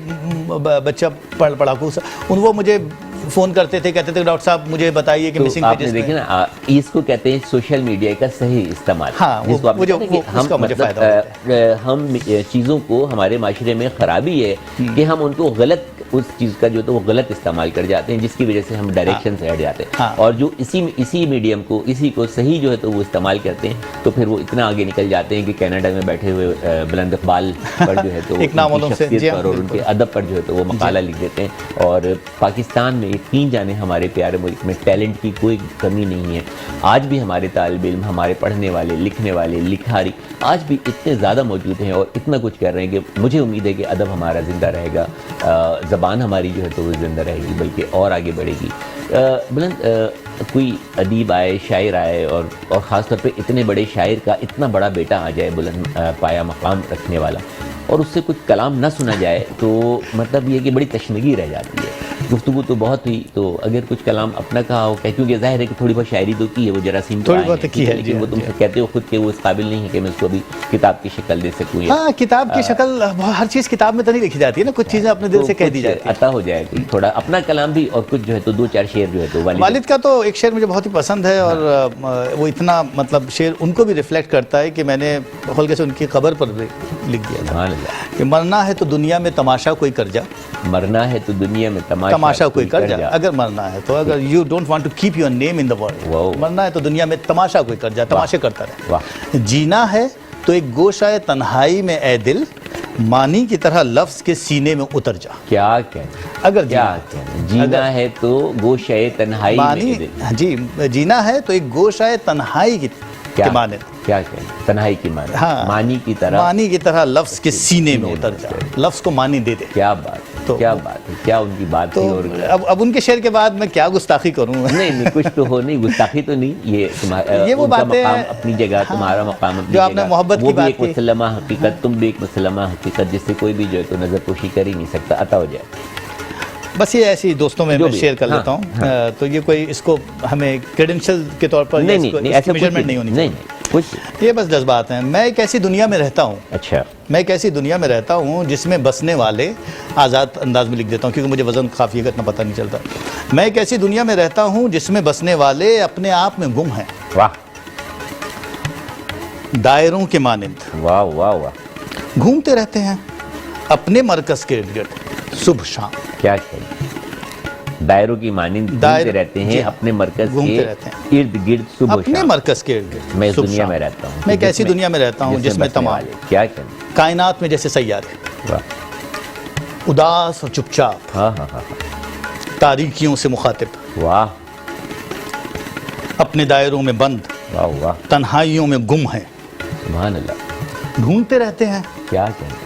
بچہ پڑھاکو وہ مجھے فون کرتے تھے, کہتے تھے ڈاکٹر صاحب مجھے بتائیے کہ تو مسنگ آپ نے پیجز دیکھیں نا اس کو کہتے ہیں سوشل میڈیا کا صحیح استعمال. ہاں، وہ جس کو آپ مجھے- کہتے ہیں کہ وہ اس کا ہم مجھے مطلب فائدہ ہم چیزوں کو ہمارے معاشرے میں خرابی ہے کہ ہم ان کو غلط اس چیز کا جو تو وہ غلط استعمال کر جاتے ہیں جس کی وجہ سے ہم ڈائریکشن سے ہٹ جاتے ہیں. ہاں. اور جو اسی میڈیم کو اسی کو صحیح جو ہے تو وہ استعمال کرتے ہیں تو پھر وہ اتنا آگے نکل جاتے ہیں کہ کینیڈا میں بیٹھے ہوئے بلند اقبال پر جو ہے تو ایک نام ان کی والوں سے، شخصیت جی ہاں، پر اور ان کے ادب پر جو ہے تو وہ مقالہ لکھ دیتے ہیں. اور پاکستان میں یقین جانے ہمارے پیارے ملک میں ٹیلنٹ کی کوئی کمی نہیں ہے. آج بھی ہمارے طالب علم, ہمارے پڑھنے والے, لکھنے والے, لکھاری آج بھی اتنے زیادہ موجود ہیں اور اتنا کچھ کر رہے ہیں کہ مجھے امید ہے کہ ادب ہمارا زندہ رہے گا, زبان ہماری جو ہے تو وہ زندہ رہے گی بلکہ اور آگے بڑھے گی. بلند کوئی ادیب آئے, شاعر آئے اور خاص طور پہ اتنے بڑے شاعر کا اتنا بڑا بیٹا آ جائے بلند پایا مقام رکھنے والا اور اس سے کچھ کلام نہ سنا جائے تو مطلب یہ کہ بڑی تشنگی رہ جاتی ہے. گفتگو تو بہت ہوئی تو اگر کچھ کلام اپنا کہا ہو کیونکہ ظاہر ہے کہ تھوڑی بہت شاعری تو کی ہے, وہ جراثیم تو تھوڑی آئے بہت ہیں, کی ہے, لیکن وہ تم سے کہتے ہو خود کہ وہ اس قابل نہیں ہے کہ میں اس کو ابھی کتاب کی شکل دے سکوں. ہاں کتاب کی شکل ہر چیز کتاب میں تو نہیں لکھی جاتی ہے نا, کچھ چیزیں اپنے دل سے کہہ دی جاتی ہیں. عطا ہو جائے کہ تھوڑا اپنا کلام بھی اور کچھ جو ہے تو 2-4 شعر جو ہے تو والد کا تو ایک شعر مجھے بہت ہی پسند ہے اور وہ اتنا مطلب شعر ان کو بھی ریفلیکٹ کرتا ہے کہ میں نے ہلکے سے ان کی قبر پر لکھ دیا تھا کہ مرنا ہے تو دنیا میں تماشا کوئی کر جا, مرنا ہے تو دنیا میں تماشا کوئی کر جا. اگر مرنا ہے تو اگر you don't want to keep your name in the world, مرنا ہے تو دنیا میں تماشا کوئی کر جا, تماشے کرتا رہے. جینا ہے تو ایک گوشہ تنہائی میں اے دل, مانی کی طرح لفظ کے سینے میں اتر جا. کیا کہنا, اگر جینا ہے تو گوشہ تنہائی میں, جی جینا ہے تو ایک گوشہ تنہائی کی مانند, کیا کہنا, تنہائی کی مانند, مانی کی طرح لفظ کے سینے میں اتر جا, لفظ کو مانی دے دے. کیا بات, کیا بات ہے, کیا ان کی بات تھی. اور اب ان کے شعر کے بعد میں کیا گستاخی کروں. نہیں کچھ تو ہو نہیں, گستاخی تو نہیں, یہ وہ باتیں اپنی جگہ, تمہارا مقام اپنی جو آپ نے محبت کی بات کی, وہ بھی ایک مسلمہ حقیقت, تم بھی ایک مسلمہ حقیقت جس سے کوئی بھی جو ہے تو نظر پوشی کر ہی نہیں سکتا, عطا ہو جائے. بس یہ ایسی دوستوں میں شیئر کر لیتا ہوں. تو یہ کوئی اس کو ہمیں کریڈنشل کے طور پر میجرمنٹ نہیں ہونی چاہیے, یہ بس جذبات ہیں. میں ایک ایسی دنیا میں رہتا ہوں, اچھا میں ایک ایسی دنیا میں رہتا ہوں جس میں بسنے والے, آزاد انداز میں لکھ دیتا ہوں کیونکہ مجھے وزن قافیے کا اتنا پتہ نہیں چلتا. میں ایک ایسی دنیا میں رہتا ہوں جس میں بسنے والے اپنے آپ میں گم ہیں, واہ, دائروں کے مانند, واہ واہ واہ, گھومتے رہتے ہیں اپنے مرکز کے ارد گرد صبح شام. کیا کہیں, دائروں کی مانند گھومتے رہتے ہیں اپنے مرکز کے ارد گرد صبح اپنے مرکز کے ارد گرد. میں اس دنیا میں رہتا ہوں, میں ایک ایسی دنیا میں رہتا ہوں جس میں تمام, کیا کہیں, کائنات میں جیسے سیارے, اداس اور چپ چاپ, ہاں ہاں ہاں, تاریکیوں سے مخاطب, واہ, اپنے دائروں میں بند, واہ واہ, تنہائیوں میں گم ہیں, سبحان اللہ, ڈھونڈتے رہتے ہیں کیا کہیں,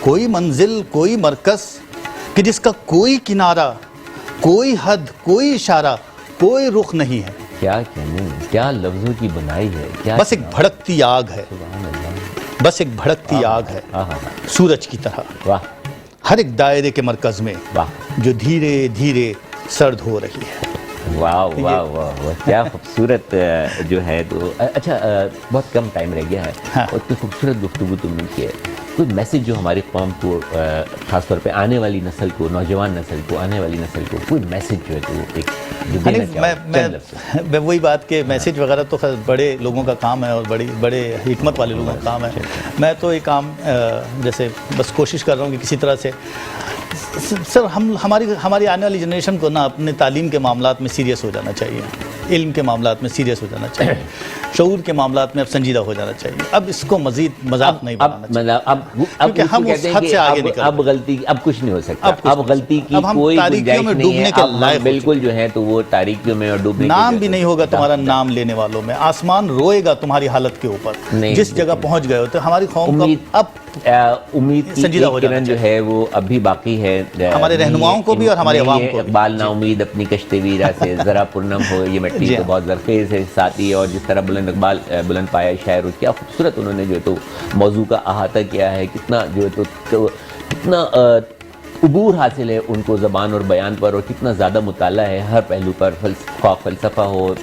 کوئی منزل, کوئی مرکز کہ جس کا کوئی کنارہ, کوئی حد, کوئی اشارہ, کوئی رخ نہیں ہے. کیا کہنے, کیا لفظوں کی بنائی ہے, کیا بس ایک بھڑکتی آگ ہے, سبحان اللہ, بس ایک بھڑکتی آگ ہے, سورج کی طرح, واہ, ہر ایک دائرے کے مرکز میں, واہ, جو دھیرے دھیرے سرد ہو رہی ہے. واہ واہ واہ, کیا خوبصورت جو ہے. تو اچھا بہت کم ٹائم رہ گیا ہے اور اتنی خوبصورت گفتگو تم نے کی ہے. کوئی میسیج جو ہماری قوم کو, خاص طور پہ آنے والی نسل کو, نوجوان نسل کو, آنے والی نسل کو کوئی میسیج جو ہے تو ایک جو دینا چاہوں. میں وہی بات کہ میسیج وغیرہ تو خیر بڑے لوگوں کا کام ہے اور بڑے حکمت والے لوگوں کا کام ہے. میں تو ایک کام جیسے بس کوشش کر رہا ہوں کہ کسی طرح سے سر ہماری آنے والی جنریشن کو نا اپنے تعلیم کے معاملات میں سیریس ہو جانا چاہیے. علم کے معاملات میں سیریس ہو جانا چاہیے، شعور کے معاملات میں اب سنجیدہ ہو جانا چاہیے. اب اس کو مزید مذاق نہیں بنانا چاہیے، اب ہم اس حد سے آگے نکل اب غلطی اب کچھ نہیں ہو سکتا، اب کچھ اب غلطی کی اب ہم کوئی تاریکیوں میں گنجائش نہیں ڈوبنے ہے. کے اب لائق ہو بالکل جو ہے تو وہ تاریکیوں میں اور ڈوبنے نام بھی نہیں ہوگا تمہارا نام لینے والوں میں، آسمان روئے گا تمہاری حالت کے اوپر جس جگہ پہنچ گئے ہو. تو ہماری قوم کا اب امید کی سنجیدہ ہو ایک جانا کرن جو ہے وہ اب بھی باقی ہے ہمارے رہنماؤں کو بھی اور ہمارے عوام کو بھی. اقبال نا امید اپنی کشتے ویرا سے ذرا پرنم ہو یہ مٹی تو بہت زرخیز ہے ساتھی. اور جس طرح بلند اقبال بلند پایا شاعر اور کیا خوبصورت انہوں نے جو ہے تو موضوع کا احاطہ کیا ہے، کتنا جو ہے تو کتنا عبور حاصل ہے ان کو زبان اور بیان پر، اور کتنا زیادہ مطالعہ ہے ہر پہلو پر، فلسفہ ہو،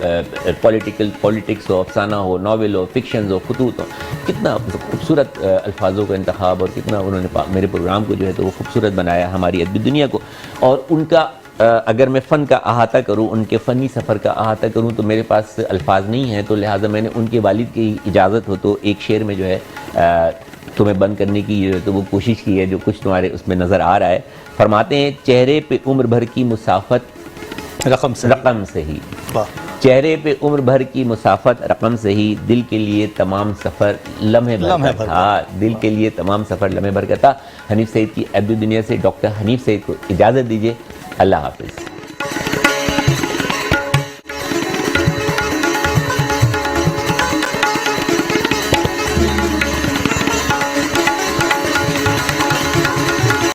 پولیٹکس ہو، افسانہ ہو، ناول ہو، فکشنز ہو، خطوط ہو. کتنا خوبصورت الفاظوں کا انتخاب اور کتنا انہوں نے میرے پروگرام کو جو ہے تو وہ خوبصورت بنایا، ہماری ادبی دنیا کو. اور ان کا اگر میں فن کا احاطہ کروں، ان کے فنی سفر کا احاطہ کروں تو میرے پاس الفاظ نہیں ہیں. تو لہٰذا میں نے ان کے والد کی اجازت ہو تو ایک شعر میں جو ہے تمہیں بند کرنے کی جو ہے تو وہ کوشش کی ہے، جو کچھ تمہارے اس میں نظر آ رہا ہے. فرماتے ہیں چہرے پہ عمر بھر کی مسافت رقم سے ہی، چہرے پہ عمر بھر کی مسافت رقم سے ہی، دل کے لیے تمام سفر لمحے بھر کا تھا، دل کے لیے تمام سفر لمحے بھر کا تھا. حنیف سعید کی ادبی دنیا سے ڈاکٹر حنیف سعید کو اجازت دیجیے. اللہ حافظ.